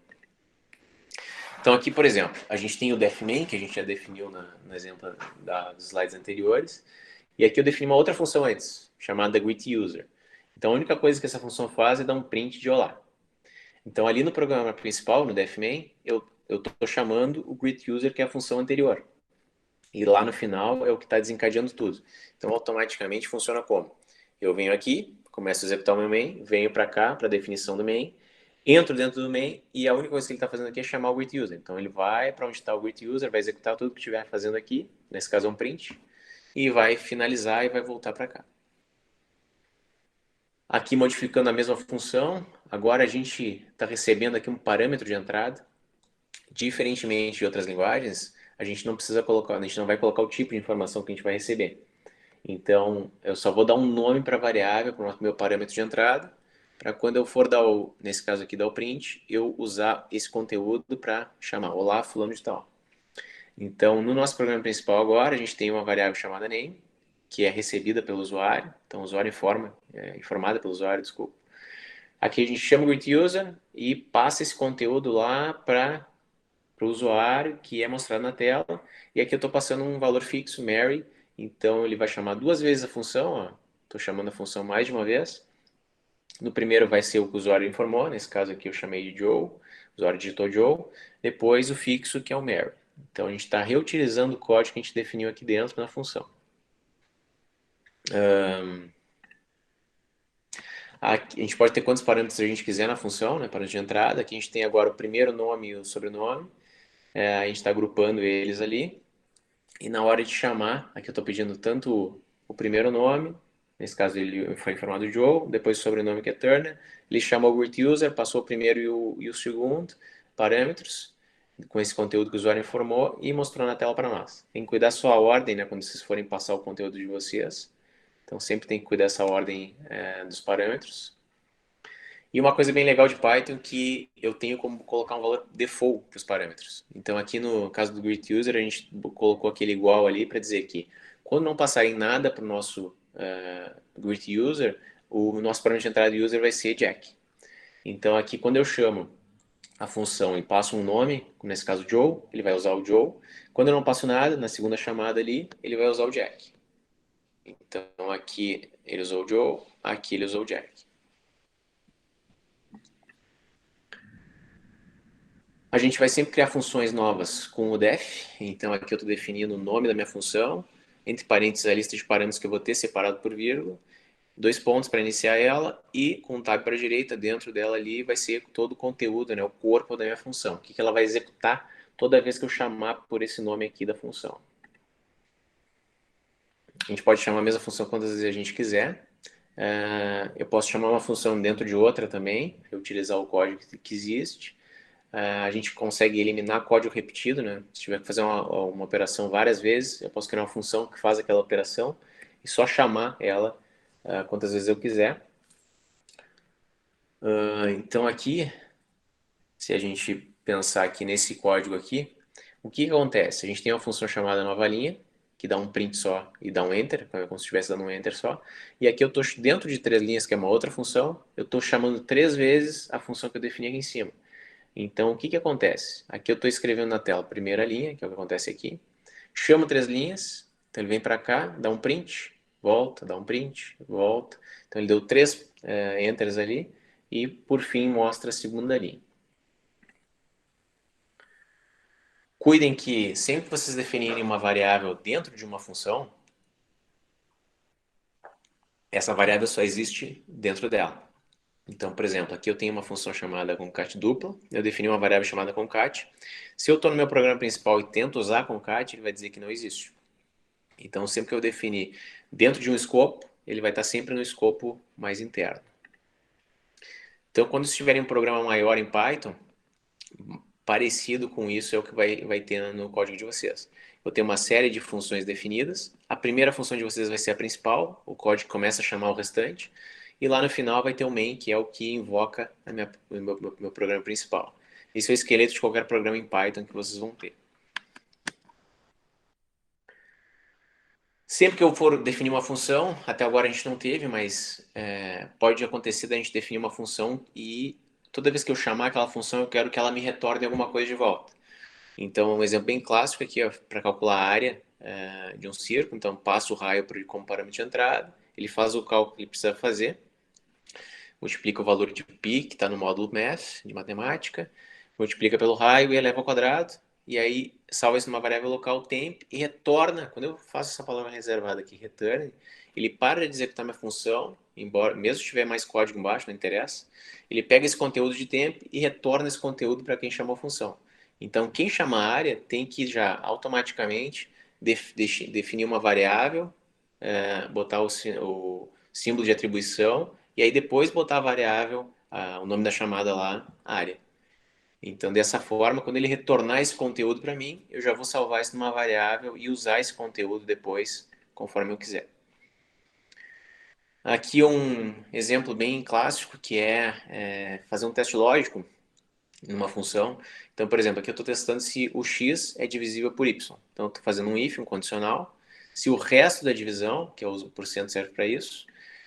Então, aqui, por exemplo, a gente tem o defMain, que a gente já definiu no exemplo dos slides anteriores, e aqui eu defini uma outra função antes, chamada greetUser. Então, a única coisa que essa função faz é dar um print de olá. Então, ali no programa principal, no defMain, eu estou chamando o greetUser, que é a função anterior. E lá no final é o que está desencadeando tudo. Então, automaticamente funciona como? Eu venho aqui, começo a executar o meu main, venho para cá, para a definição do main, entro dentro do main e a única coisa que ele está fazendo aqui é chamar o greetUser. Então, ele vai para onde está o greetUser, vai executar tudo que estiver fazendo aqui, nesse caso é um print, e vai finalizar e vai voltar para cá. Aqui, modificando a mesma função, agora a gente está recebendo aqui um parâmetro de entrada. Diferentemente de outras linguagens, a gente não precisa colocar, a gente não vai colocar o tipo de informação que a gente vai receber. Então, eu só vou dar um nome para a variável, para o meu parâmetro de entrada, para quando eu for nesse caso aqui, dar o print, eu usar esse conteúdo para chamar olá, fulano de tal. Então, no nosso programa principal agora, a gente tem uma variável chamada name, que é recebida pelo usuário. Então, o usuário informada pelo usuário, desculpa. Aqui a gente chama o greet user e passa esse conteúdo lá para o usuário, que é mostrado na tela. E aqui eu estou passando um valor fixo, Mary. Então, ele vai chamar duas vezes a função. Estou chamando a função mais de uma vez. No primeiro vai ser o que o usuário informou. Nesse caso aqui eu chamei de Joe. O usuário digitou Joe. Depois o fixo, que é o Mary. Então, a gente está reutilizando o código que a gente definiu aqui dentro na função. Aqui, a gente pode ter quantos parâmetros a gente quiser na função, né? Parâmetros de entrada. Aqui a gente tem agora o primeiro nome e o sobrenome. A gente está agrupando eles ali. E na hora de chamar, aqui eu estou pedindo tanto o primeiro nome, nesse caso ele foi informado Joe, depois o sobrenome que é Turner. Ele chamou o greet user, passou o primeiro e o segundo parâmetros, com esse conteúdo que o usuário informou, e mostrou na tela para nós. Tem que cuidar só a ordem, né? Quando vocês forem passar o conteúdo de vocês. Então sempre tem que cuidar essa ordem dos parâmetros. E uma coisa bem legal de Python é que eu tenho como colocar um valor default para os parâmetros. Então aqui no caso do greet user a gente colocou aquele igual ali para dizer que quando não passarem nada para o nosso greet user, o nosso parâmetro de entrada de user vai ser Jack. Então aqui quando eu chamo a função e passo um nome, nesse caso Joe, ele vai usar o Joe. Quando eu não passo nada, na segunda chamada ali, ele vai usar o Jack. Então aqui ele usou o Joe, aqui ele usou o Jack. A gente vai sempre criar funções novas com o def, então aqui eu estou definindo o nome da minha função, entre parênteses a lista de parâmetros que eu vou ter separado por vírgula, 2 pontos para iniciar ela e com um tab para a direita, dentro dela ali vai ser todo o conteúdo, né, o corpo da minha função, o que ela vai executar toda vez que eu chamar por esse nome aqui da função. A gente pode chamar a mesma função quantas vezes a gente quiser. Eu posso chamar uma função dentro de outra também, utilizar o código que existe. A gente consegue eliminar código repetido, né? Se tiver que fazer uma operação várias vezes, eu posso criar uma função que faz aquela operação e só chamar ela quantas vezes eu quiser. Então aqui, se a gente pensar aqui nesse código aqui, o que acontece? A gente tem uma função chamada nova linha, que dá um print só e dá um enter, como se estivesse dando um enter só. E aqui eu estou dentro de 3 linhas, que é uma outra função, eu estou chamando 3 vezes a função que eu defini aqui em cima. Então, o que acontece? Aqui eu estou escrevendo na tela a primeira linha, que é o que acontece aqui. Chamo 3 linhas, então ele vem para cá, dá um print, volta, dá um print, volta. Então ele deu 3 enters ali e por fim mostra a segunda linha. Cuidem que sempre que vocês definirem uma variável dentro de uma função, essa variável só existe dentro dela. Então, por exemplo, aqui eu tenho uma função chamada concat dupla, eu defini uma variável chamada concat. Se eu estou no meu programa principal e tento usar concat, ele vai dizer que não existe. Então, sempre que eu definir dentro de um escopo, ele vai estar sempre no escopo mais interno. Então, quando vocês tiverem um programa maior em Python, parecido com isso é o que vai ter no código de vocês. Eu tenho uma série de funções definidas. A primeira função de vocês vai ser a principal, o código começa a chamar o restante. E lá no final vai ter o main, que é o que invoca o meu programa principal. Esse é o esqueleto de qualquer programa em Python que vocês vão ter. Sempre que eu for definir uma função, até agora a gente não teve, mas pode acontecer da gente definir uma função e toda vez que eu chamar aquela função, eu quero que ela me retorne alguma coisa de volta. Então, um exemplo bem clássico aqui é para calcular a área de um círculo. Então, passo o raio como parâmetro de entrada, ele faz o cálculo que ele precisa fazer, multiplica o valor de π, que está no módulo math, de matemática, multiplica pelo raio e eleva ao quadrado, e aí salva isso numa variável local temp e retorna, quando eu faço essa palavra reservada aqui, return, ele para de executar minha função, embora mesmo se tiver mais código embaixo, não interessa, ele pega esse conteúdo de temp e retorna esse conteúdo para quem chamou a função. Então, quem chama a área tem que já automaticamente definir uma variável, botar o símbolo de atribuição e aí depois botar a variável, o nome da chamada lá, área. Então, dessa forma, quando ele retornar esse conteúdo para mim, eu já vou salvar isso numa variável e usar esse conteúdo depois, conforme eu quiser. Aqui um exemplo bem clássico, que é fazer um teste lógico numa função. Então, por exemplo, aqui eu estou testando se o x é divisível por y. Então, eu estou fazendo um if, um condicional. se o resto da divisão, que é o porcento serve para isso,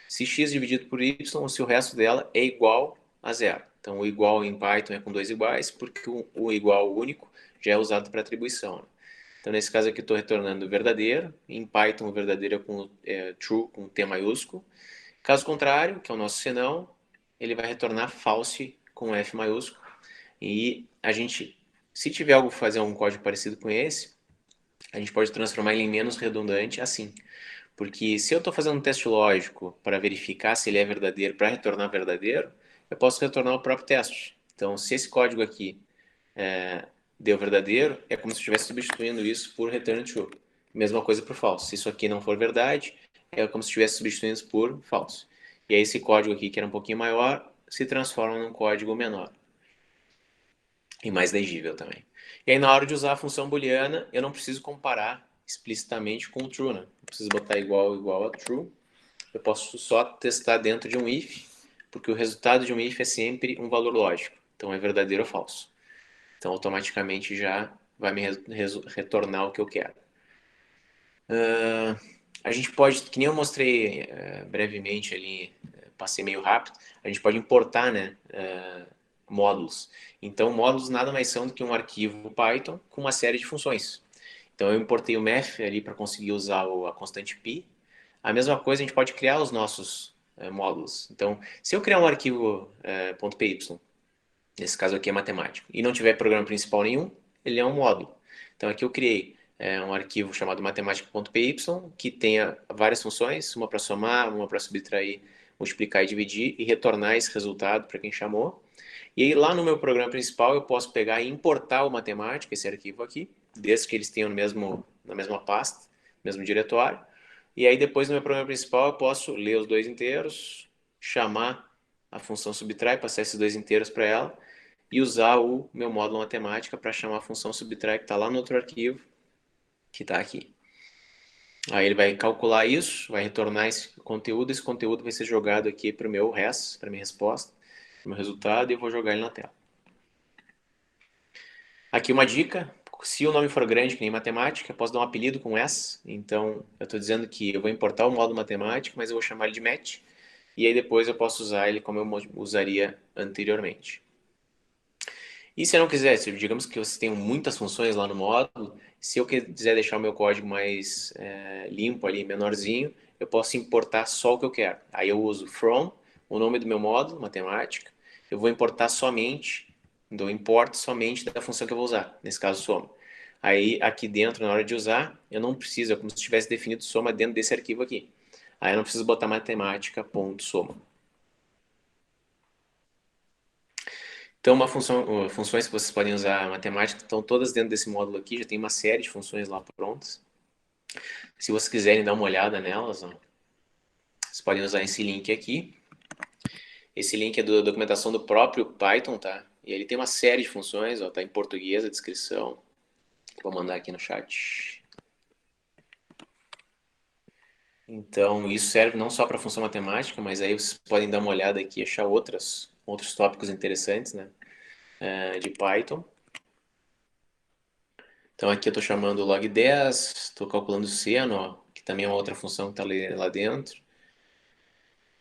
se x dividido por y, ou se o resto dela é igual a zero. Então, o igual em Python é com dois iguais, porque o igual único já é usado para atribuição, né? Então, nesse caso aqui, estou retornando verdadeiro. Em Python, o verdadeiro é com true, com T maiúsculo. Caso contrário, que é o nosso senão, ele vai retornar false com F maiúsculo. E a gente, se tiver algo fazer um código parecido com esse, a gente pode transformar ele em menos redundante assim. Porque se eu estou fazendo um teste lógico para verificar se ele é verdadeiro, para retornar verdadeiro, eu posso retornar o próprio teste. Então, se esse código aqui deu verdadeiro, é como se eu estivesse substituindo isso por return true. Mesma coisa para o false. Se isso aqui não for verdade, é como se estivesse substituindo isso por false. E aí esse código aqui, que era um pouquinho maior, se transforma num código menor. E mais legível também. E aí na hora de usar a função booleana, eu não preciso comparar explicitamente com o true, né? Não preciso botar igual a true. Eu posso só testar dentro de um if, porque o resultado de um if é sempre um valor lógico. Então é verdadeiro ou falso. Então automaticamente já vai me retornar o que eu quero. A gente pode, que nem eu mostrei brevemente ali, passei meio rápido, a gente pode importar, né, módulos. Então, módulos nada mais são do que um arquivo Python com uma série de funções. Então, eu importei o math ali para conseguir usar a constante pi. A mesma coisa, a gente pode criar os nossos módulos. Então, se eu criar um arquivo .py, nesse caso aqui é matemático, e não tiver programa principal nenhum, ele é um módulo. Então, aqui eu criei um arquivo chamado matemática.py, que tenha várias funções, uma para somar, uma para subtrair, multiplicar e dividir, e retornar esse resultado para quem chamou. E aí lá no meu programa principal eu posso pegar e importar o matemática, esse arquivo aqui, desde que eles tenham na mesma pasta, mesmo diretório. E aí depois no meu programa principal eu posso ler os dois inteiros, chamar a função subtrai, passar esses dois inteiros para ela e usar o meu módulo matemática para chamar a função subtrai que está lá no outro arquivo que está aqui. Aí ele vai calcular isso, vai retornar esse conteúdo vai ser jogado aqui para o meu res, para minha resposta, para o meu resultado, e eu vou jogar ele na tela. Aqui uma dica, se o nome for grande, que nem matemática, eu posso dar um apelido com S, então eu estou dizendo que eu vou importar o módulo matemática, mas eu vou chamar ele de match, e aí depois eu posso usar ele como eu usaria anteriormente. E se eu não quiser, digamos que você tem muitas funções lá no módulo, se eu quiser deixar o meu código mais limpo ali, menorzinho, eu posso importar só o que eu quero. Aí eu uso from, o nome do meu módulo, matemática, eu vou importar somente, do import somente da função que eu vou usar, nesse caso soma. Aí aqui dentro, na hora de usar, eu não preciso, é como se tivesse definido soma dentro desse arquivo aqui. Aí eu não preciso botar matemática.soma. Então, funções que vocês podem usar matemática estão todas dentro desse módulo aqui, já tem uma série de funções lá prontas. Se vocês quiserem dar uma olhada nelas, ó, vocês podem usar esse link aqui. Esse link é da documentação do próprio Python, tá? E ele tem uma série de funções, ó, tá em português a descrição. Vou mandar aqui no chat. Então, isso serve não só para função matemática, mas aí vocês podem dar uma olhada aqui e achar outros tópicos interessantes, né, de Python. Então aqui eu estou chamando o log10, estou calculando o seno, ó, que também é uma outra função que está lá dentro.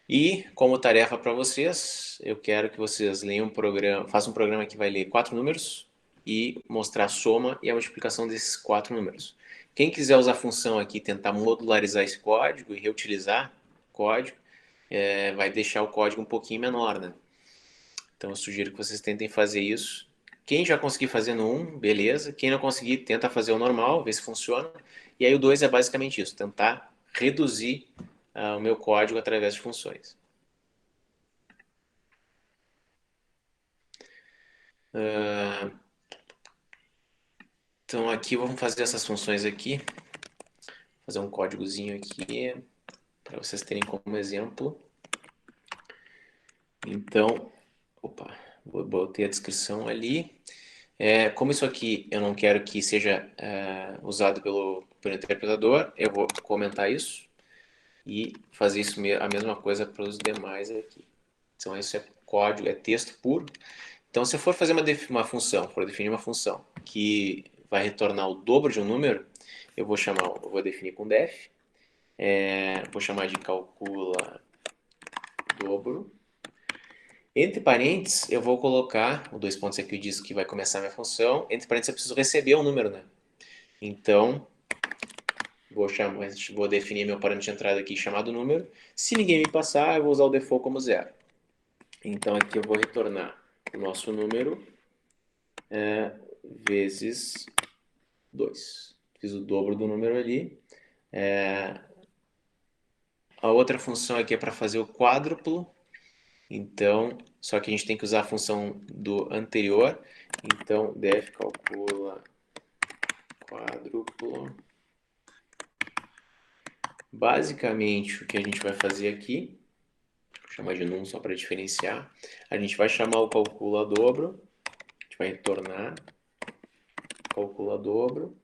E como tarefa para vocês, eu quero que vocês leiam um programa, façam um programa que vai ler 4 números e mostrar a soma e a multiplicação desses 4 números. Quem quiser usar a função aqui, tentar modularizar esse código e reutilizar o código, vai deixar o código um pouquinho menor, né? Então eu sugiro que vocês tentem fazer isso. Quem já conseguir fazer no 1, beleza. Quem não conseguir, tenta fazer o normal, ver se funciona. E aí o 2 é basicamente isso, tentar reduzir o meu código através de funções. Então aqui vamos fazer essas funções aqui. Fazer um códigozinho aqui para vocês terem como exemplo. Então, opa, botei a descrição ali. Como isso aqui eu não quero que seja usado pelo interpretador, eu vou comentar isso e fazer isso a mesma coisa para os demais aqui. Então, isso é código, é texto puro. Então, se eu for fazer uma função, for definir uma função que vai retornar o dobro de um número, eu vou definir com def, vou chamar de calcula dobro. Entre parênteses, eu vou colocar, o dois pontos aqui diz que vai começar a minha função, entre parênteses eu preciso receber um número, né? Então, vou definir meu parâmetro de entrada aqui chamado número. Se ninguém me passar, eu vou usar o default como zero. Então aqui eu vou retornar o nosso número vezes 2. Fiz o dobro do número ali. A outra função aqui é para fazer o quádruplo. Então, só que a gente tem que usar a função do anterior. Então, def calcula quádruplo. Basicamente, o que a gente vai fazer aqui, vou chamar de num só para diferenciar, a gente vai chamar o calcula dobro, a gente vai retornar calcula dobro,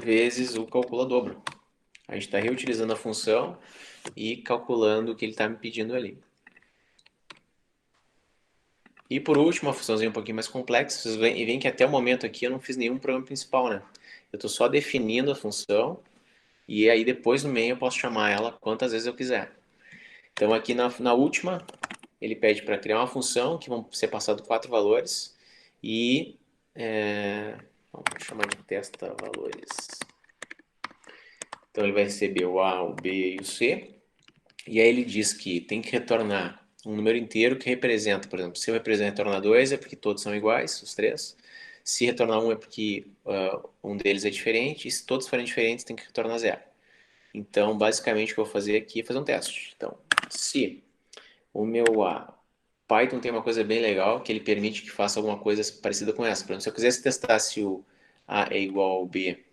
vezes o calcula dobro. A gente está reutilizando a função e calculando o que ele está me pedindo ali. E por último, uma funçãozinha um pouquinho mais complexa, vocês veem que até o momento aqui eu não fiz nenhum programa principal, né? Eu estou só definindo a função e aí depois no meio eu posso chamar ela quantas vezes eu quiser. Então aqui na última, ele pede para criar uma função que vão ser passados 4 valores e vamos chamar de testa valores. Então ele vai receber o A, o B e o C. E aí ele diz que tem que retornar um número inteiro que representa, por exemplo, se eu retornar 2 é porque todos são iguais, os três. Se retornar um é porque um deles é diferente. E se todos forem diferentes, tem que retornar zero. Então, basicamente, o que eu vou fazer aqui é fazer um teste. Então, se o meu A, Python tem uma coisa bem legal, que ele permite que faça alguma coisa parecida com essa. Por exemplo, se eu quisesse testar se o A é igual ao B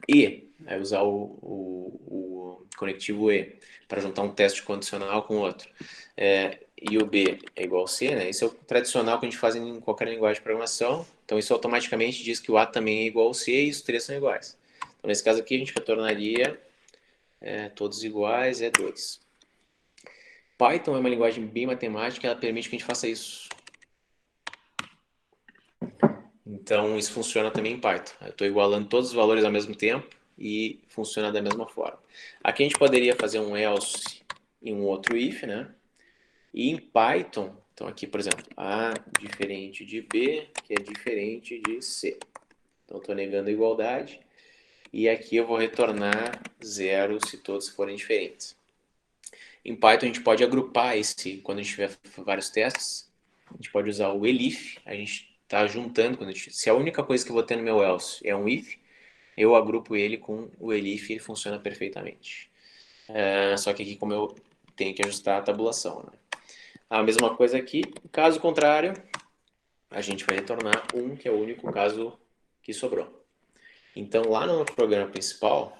e usar o conectivo E para juntar um teste condicional com outro, e o B é igual ao C, né? Isso é o tradicional que a gente faz em qualquer linguagem de programação. Então, isso automaticamente diz que o A também é igual ao C e os três são iguais. Então, nesse caso aqui, a gente retornaria todos iguais, é 2. Python é uma linguagem bem matemática, ela permite que a gente faça isso. Então, isso funciona também em Python. Eu estou igualando todos os valores ao mesmo tempo e funciona da mesma forma. Aqui a gente poderia fazer um else e um outro if, né? E em Python, então aqui, por exemplo, A diferente de B, que é diferente de C. Então, estou negando a igualdade. E aqui eu vou retornar zero se todos forem diferentes. Em Python, a gente pode agrupar esse, quando a gente tiver vários testes, a gente pode usar o elif, a gente está juntando, se a única coisa que eu vou ter no meu else é um if, eu agrupo ele com o elif e ele funciona perfeitamente. Só que aqui, como eu tenho que ajustar a tabulação. Né? A mesma coisa aqui, caso contrário, a gente vai retornar um, que é o único caso que sobrou. Então, lá no programa principal,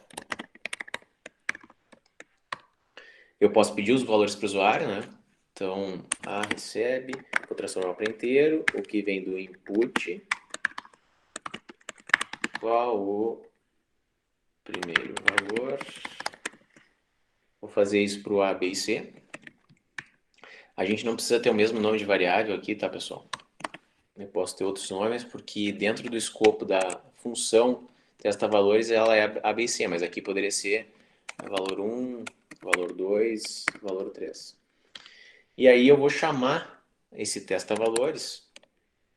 eu posso pedir os valores para o usuário, né? Então, A recebe, vou transformar para inteiro, o que vem do input, qual o primeiro valor. Vou fazer isso para o A, B e C. A gente não precisa ter o mesmo nome de variável aqui, tá, pessoal? Eu posso ter outros nomes, porque dentro do escopo da função testa valores, ela é A, B e C, mas aqui poderia ser valor 1, valor 2, valor 3. E aí eu vou chamar esse testa valores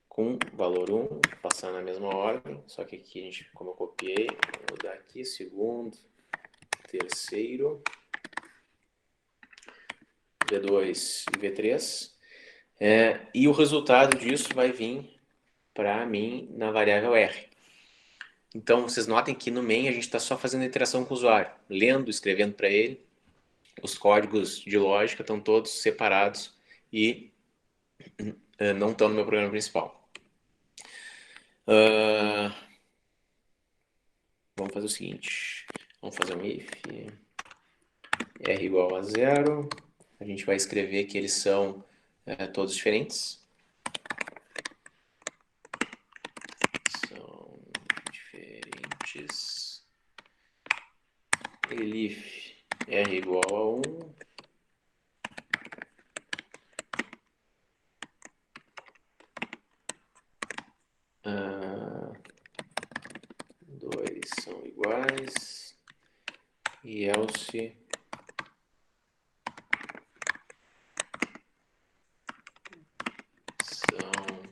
com valor 1, passar na mesma ordem, só que aqui a gente, como eu copiei, vou mudar aqui, segundo, terceiro, V2 e V3, e o resultado disso vai vir para mim na variável R. Então, vocês notem que no main a gente está só fazendo interação com o usuário, lendo, escrevendo para ele, os códigos de lógica estão todos separados e não estão no meu programa principal. Vamos fazer o seguinte, vamos fazer um if r igual a zero, a gente vai escrever que eles são todos diferentes. São diferentes. Elif r igual a 1. são iguais e else são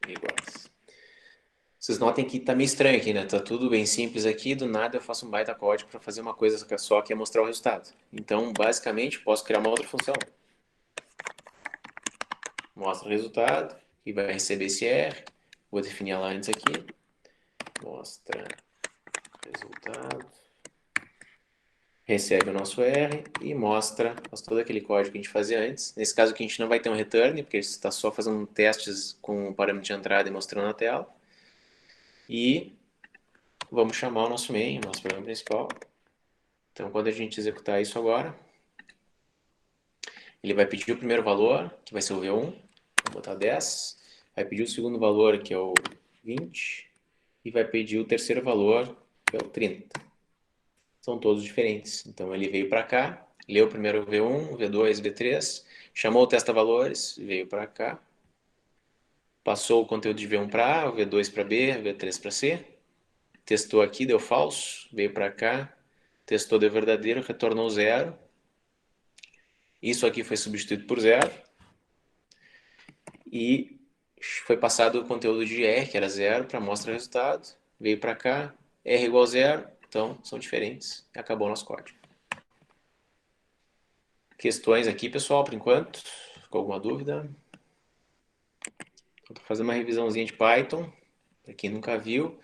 iguais. Vocês notem que tá meio estranho aqui, né? Tá tudo bem simples aqui, do nada eu faço um baita código para fazer uma coisa só que é mostrar o resultado. Então, basicamente, posso criar uma outra função. Mostra o resultado e vai receber esse R. Vou definir ela antes aqui. Mostra resultado. Recebe o nosso R e mostra todo aquele código que a gente fazia antes. Nesse caso aqui a gente não vai ter um return, porque está só fazendo testes com o parâmetro de entrada e mostrando na tela. E vamos chamar o nosso main, o nosso programa principal. Então, quando a gente executar isso agora, ele vai pedir o primeiro valor, que vai ser o V1, vou botar 10. Vai pedir o segundo valor, que é o 20. E vai pedir o terceiro valor, que é o 30. São todos diferentes. Então, ele veio para cá, leu primeiro o V1, V2, V3, chamou o testa-valores, veio para cá, passou o conteúdo de V1 para A, o V2 para B, V3 para C, testou aqui, deu falso, veio para cá, testou deu verdadeiro, retornou zero. Isso aqui foi substituído por zero. E foi passado o conteúdo de R, que era zero, para mostra resultado. Veio para cá, R igual a zero, então são diferentes. E acabou o nosso código. Questões aqui, pessoal, por enquanto? Ficou alguma dúvida? Estou fazendo uma revisãozinha de Python, para quem nunca viu.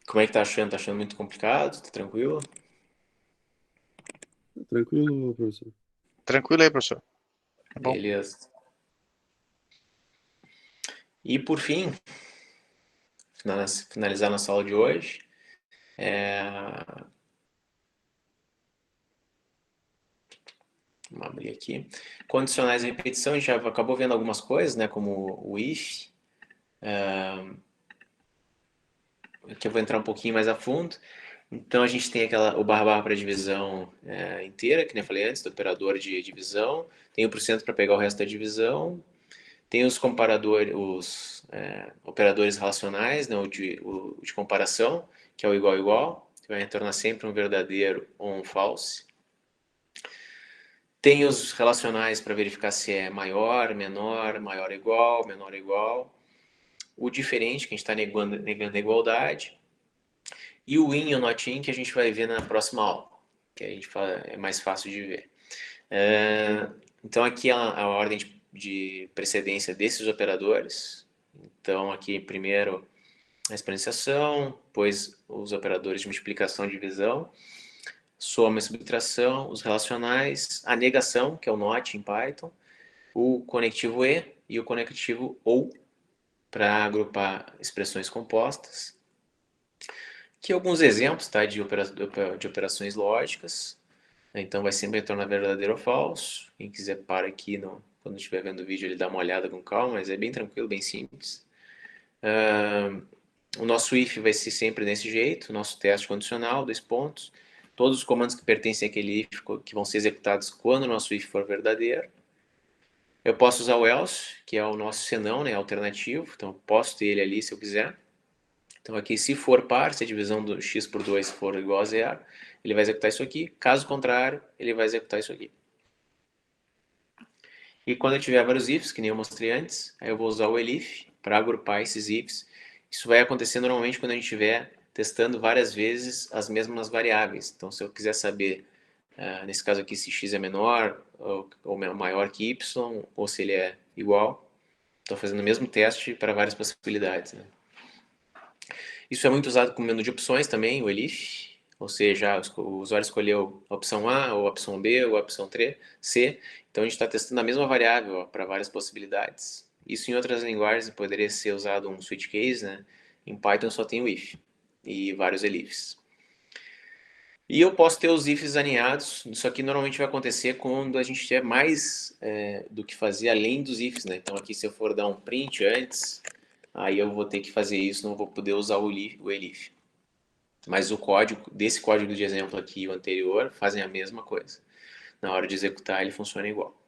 Como é que tá achando? Tá achando muito complicado? Tá tranquilo? Tranquilo, professor. Tranquilo aí, professor. Tá bom. Beleza. E por fim, finalizar nossa aula de hoje. Vamos abrir aqui. Condicionais de repetição, a gente já acabou vendo algumas coisas, né? Como o if. Aqui eu vou entrar um pouquinho mais a fundo. Então a gente tem o barra barra para divisão inteira, que nem eu falei antes, do operador de divisão. Tem o porcento para pegar o resto da divisão. Tem os comparadores, operadores relacionais, né, o de comparação, que é o igual igual, que vai retornar sempre um verdadeiro ou um false. Tem os relacionais para verificar se é maior, menor, maior igual, menor igual. O diferente, que a gente está negando a igualdade. E o in e o not in, que a gente vai ver na próxima aula, que a gente fala, é mais fácil de ver. Então aqui é a ordem de precedência desses operadores. Então aqui primeiro a exponenciação, depois os operadores de multiplicação e divisão, soma e subtração, os relacionais, a negação, que é o not em Python, o conectivo e o conectivo ou, para agrupar expressões compostas. Aqui alguns exemplos, tá, de operações lógicas. Então vai sempre retornar verdadeiro ou falso. Quem quiser para aqui quando estiver vendo o vídeo, ele dá uma olhada com calma, mas é bem tranquilo, bem simples. O nosso if vai ser sempre desse jeito, o nosso teste condicional, 2 pontos. Todos os comandos que pertencem àquele if que vão ser executados quando o nosso if for verdadeiro. Eu posso usar o else, que é o nosso senão, né, alternativo. Então eu posso ter ele ali se eu quiser. Então aqui, se for par, se a divisão do x por 2 for igual a zero, ele vai executar isso aqui. Caso contrário, ele vai executar isso aqui. E quando eu tiver vários ifs, que nem eu mostrei antes, aí eu vou usar o elif para agrupar esses ifs. Isso vai acontecer normalmente quando a gente estiver testando várias vezes as mesmas variáveis. Então, se eu quiser saber, nesse caso aqui, se x é menor ou maior que y, ou se ele é igual, estou fazendo o mesmo teste para várias possibilidades, né? Isso é muito usado como menu de opções também, o elif, ou seja, o usuário escolheu a opção A, ou a opção B, ou a opção C, então a gente está testando a mesma variável para várias possibilidades. Isso em outras linguagens poderia ser usado um switch case, né? Em Python só tem o if e vários elifs. E eu posso ter os ifs aninhados, isso aqui normalmente vai acontecer quando a gente tiver mais do que fazer além dos ifs, né? Então aqui se eu for dar um print antes, aí eu vou ter que fazer isso, não vou poder usar o elif. Mas o código, desse código de exemplo aqui e o anterior, fazem a mesma coisa. Na hora de executar, ele funciona igual.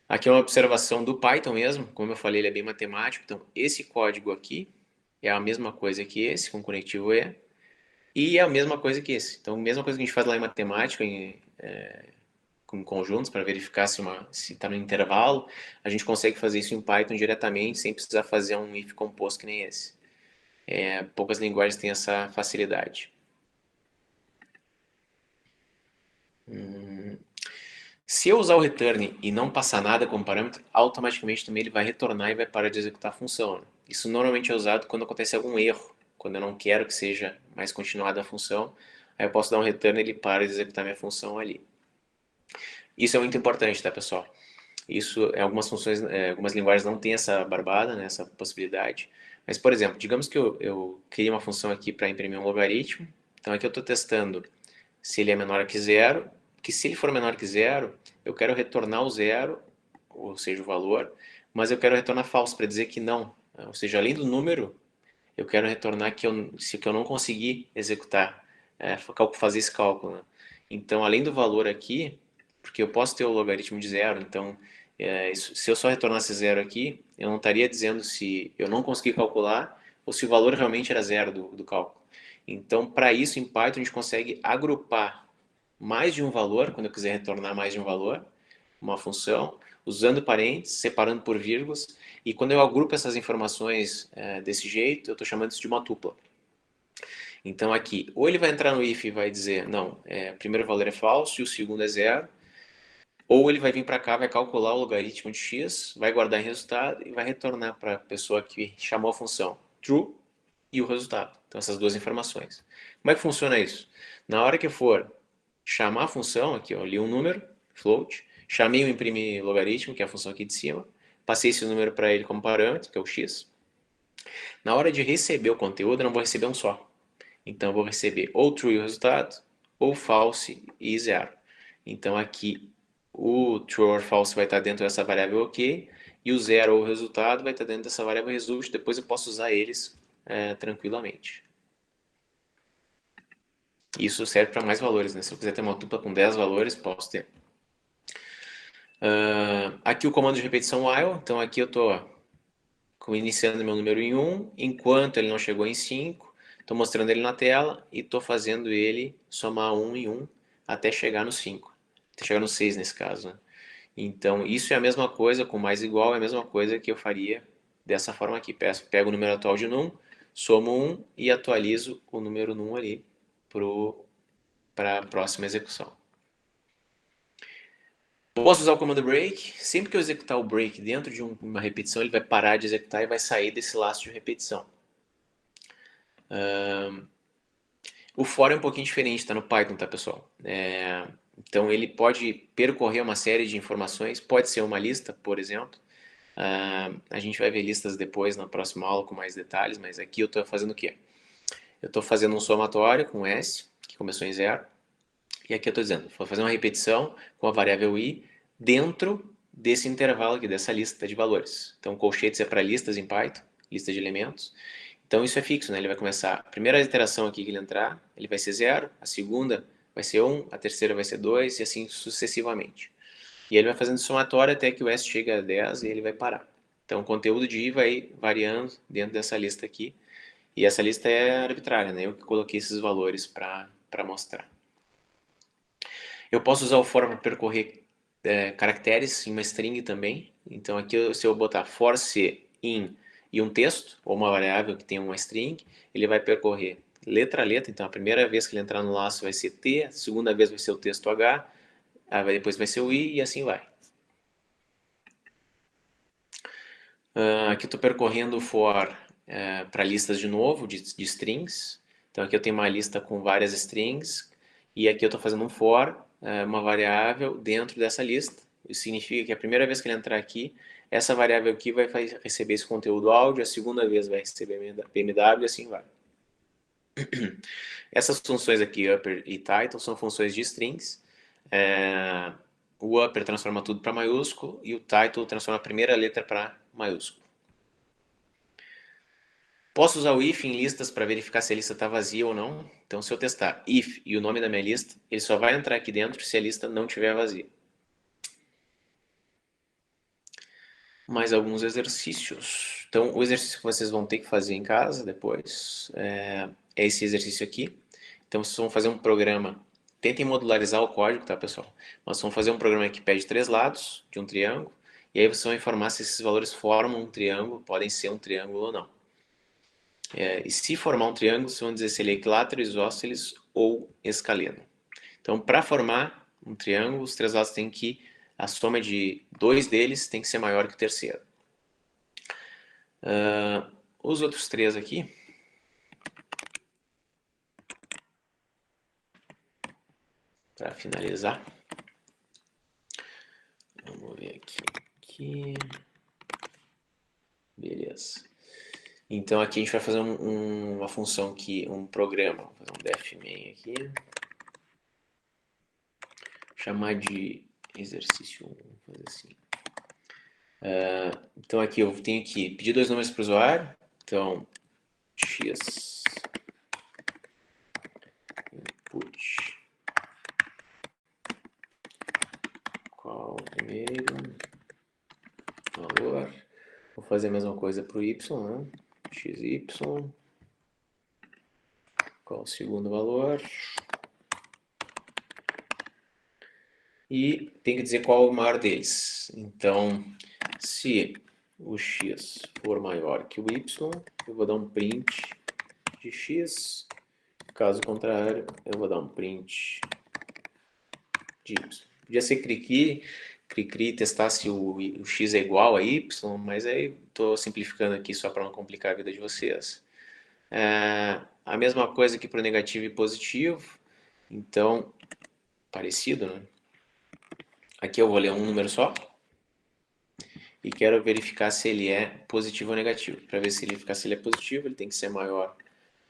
Aqui é uma observação do Python mesmo, como eu falei, ele é bem matemático, então esse código aqui, é a mesma coisa que esse, com conectivo e é a mesma coisa que esse. Então, a mesma coisa que a gente faz lá em matemática, com conjuntos, para verificar se está no intervalo, a gente consegue fazer isso em Python diretamente, sem precisar fazer um if composto que nem esse. Poucas linguagens têm essa facilidade. Se eu usar o return e não passar nada como parâmetro, automaticamente também ele vai retornar e vai parar de executar a função, né? Isso normalmente é usado quando acontece algum erro, quando eu não quero que seja mais continuada a função, aí eu posso dar um return e ele para de executar minha função ali. Isso é muito importante, tá, pessoal? Isso, algumas funções, algumas linguagens não têm essa barbada, né, essa possibilidade. Mas, por exemplo, digamos que eu criei uma função aqui para imprimir um logaritmo. Então, aqui eu estou testando se ele é menor que zero, que se ele for menor que zero, eu quero retornar o zero, ou seja, o valor, mas eu quero retornar falso para dizer que não. Ou seja, além do número, eu quero retornar que eu não consegui executar, fazer esse cálculo, né? Então, além do valor aqui, porque eu posso ter o logaritmo de zero, então, se eu só retornasse zero aqui, eu não estaria dizendo se eu não consegui calcular ou se o valor realmente era zero do cálculo. Então, para isso, em Python, a gente consegue agrupar mais de um valor, quando eu quiser retornar mais de um valor, uma função, usando parênteses, separando por vírgulas, e quando eu agrupo essas informações desse jeito, eu estou chamando isso de uma tupla. Então aqui, ou ele vai entrar no if e vai dizer, não, o primeiro valor é falso e o segundo é zero, ou ele vai vir para cá, vai calcular o logaritmo de x, vai guardar em resultado e vai retornar para a pessoa que chamou a função true e o resultado. Então essas duas informações. Como é que funciona isso? Na hora que for chamar a função, aqui eu li um número, float, chamei o imprimir logaritmo, que é a função aqui de cima, passei esse número para ele como parâmetro, que é o x. Na hora de receber o conteúdo, eu não vou receber um só. Então eu vou receber ou true o resultado, ou false e zero. Então aqui o true or false vai estar dentro dessa variável ok, e o zero ou o resultado vai estar dentro dessa variável result, depois eu posso usar eles tranquilamente. Isso serve para mais valores, né? Se eu quiser ter uma tupla com 10 valores, posso ter. Aqui o comando de repetição while, então aqui eu estou iniciando meu número em 1, enquanto ele não chegou em 5, estou mostrando ele na tela e estou fazendo ele somar 1 em 1 até chegar no 5, até chegar no 6 nesse caso, né? Então isso é a mesma coisa, com mais igual é a mesma coisa que eu faria dessa forma aqui, pego o número atual de num, somo 1 e atualizo o número num ali para a próxima execução. Posso usar o comando break. Sempre que eu executar o break dentro de uma repetição, ele vai parar de executar e vai sair desse laço de repetição. O for é um pouquinho diferente, tá no Python, tá, pessoal? Então ele pode percorrer uma série de informações, pode ser uma lista, por exemplo. A gente vai ver listas depois na próxima aula com mais detalhes, mas aqui eu estou fazendo o quê? Eu estou fazendo um somatório com S, que começou em 0, e aqui eu estou dizendo, vou fazer uma repetição com a variável i dentro desse intervalo aqui, dessa lista de valores. Então, colchetes é para listas em Python, lista de elementos. Então, isso é fixo, né? Ele vai começar, a primeira iteração aqui que ele entrar, ele vai ser 0, a segunda vai ser 1, a terceira vai ser 2, e assim sucessivamente. E ele vai fazendo somatório até que o S chega a 10 e ele vai parar. Então, o conteúdo de i vai variando dentro dessa lista aqui. E essa lista é arbitrária, né? Eu que coloquei esses valores para mostrar. Eu posso usar o for para percorrer caracteres em uma string também. Então aqui se eu botar for c in e um texto, ou uma variável que tem uma string, ele vai percorrer letra a letra. Então a primeira vez que ele entrar no laço vai ser T, a segunda vez vai ser o texto H, depois vai ser o I e assim vai. Aqui eu estou percorrendo o for para listas de novo, de strings. Então aqui eu tenho uma lista com várias strings, e aqui eu estou fazendo um for, uma variável dentro dessa lista. Isso significa que a primeira vez que ele entrar aqui, essa variável aqui vai receber esse conteúdo áudio, a segunda vez vai receber PMW e assim vai. Essas funções aqui, upper e title, são funções de strings. O upper transforma tudo para maiúsculo e o title transforma a primeira letra para maiúsculo. Posso usar o if em listas para verificar se a lista está vazia ou não. Então, se eu testar if e o nome da minha lista, ele só vai entrar aqui dentro se a lista não estiver vazia. mais alguns exercícios. Então, o exercício que vocês vão ter que fazer em casa depois é esse exercício aqui. Então, vocês vão fazer um programa. Tentem modularizar o código, tá, pessoal? Mas vão fazer um programa que pede 3 lados de um triângulo. E aí vocês vão informar se esses valores formam um triângulo, podem ser um triângulo ou não. E se formar um triângulo, vocês vão dizer se ele é equilátero, isósceles ou escaleno. Então, para formar um triângulo, os 3 lados têm que... A soma de 2 deles tem que ser maior que o terceiro. Os outros 3 aqui... Para finalizar. Vamos ver aqui. Beleza. Então aqui a gente vai fazer uma função aqui, um programa. Vou fazer um def-main aqui. Chamar de exercício 1. Fazer assim. Então aqui eu tenho que pedir 2 números para o usuário. Então, x input qual o primeiro valor. Vou fazer a mesma coisa para o y, né? xy. Qual o segundo valor. E tem que dizer qual é o maior deles. Então, se o x for maior que o y, eu vou dar um print de x. Caso contrário, eu vou dar um print de y. Podia ser cri-cri, testar se o x é igual a y, mas aí estou simplificando aqui só para não complicar a vida de vocês. A mesma coisa aqui para o negativo e positivo. Então, parecido, né? Aqui eu vou ler um número só. E quero verificar se ele é positivo ou negativo. Para verificar se ele é positivo, ele tem que ser maior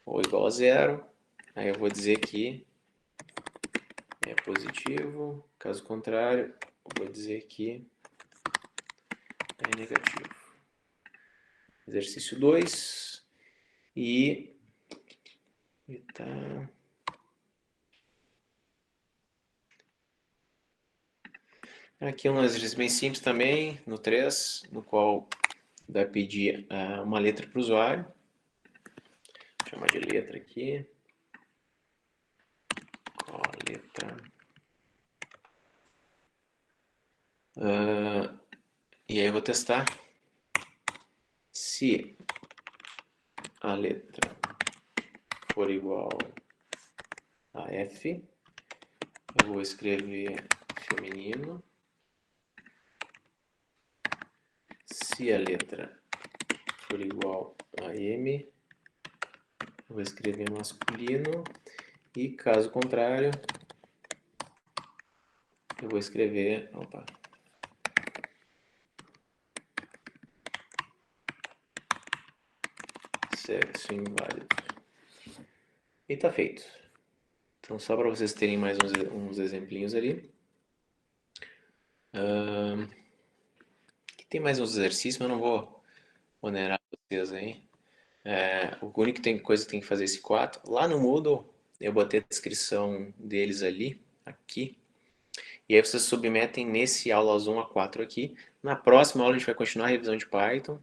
ou igual a 0. Aí eu vou dizer que é positivo. Caso contrário, eu vou dizer que é negativo. Exercício 2. E tá... Aqui um exercício bem simples também, no 3, no qual vai pedir uma letra para o usuário. Vou chamar de letra aqui. Qual a letra? E aí eu vou testar se a letra for igual a F. Eu vou escrever feminino. Se a letra for igual a M, eu vou escrever masculino. E caso contrário, eu vou escrever... Opa. Sexo inválido. E tá feito. Então, só para vocês terem mais uns exemplinhos ali. Aqui tem mais uns exercícios, mas eu não vou onerar vocês aí. O único coisa que tem que fazer é esse 4. Lá no Moodle, eu botei a descrição deles ali, aqui. E aí vocês submetem nesse aulas 1 a 4 aqui. Na próxima aula a gente vai continuar a revisão de Python.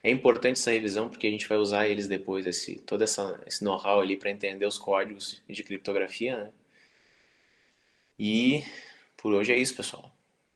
É importante essa revisão porque a gente vai usar eles depois, todo esse know-how ali para entender os códigos de criptografia, né? E por hoje é isso, pessoal.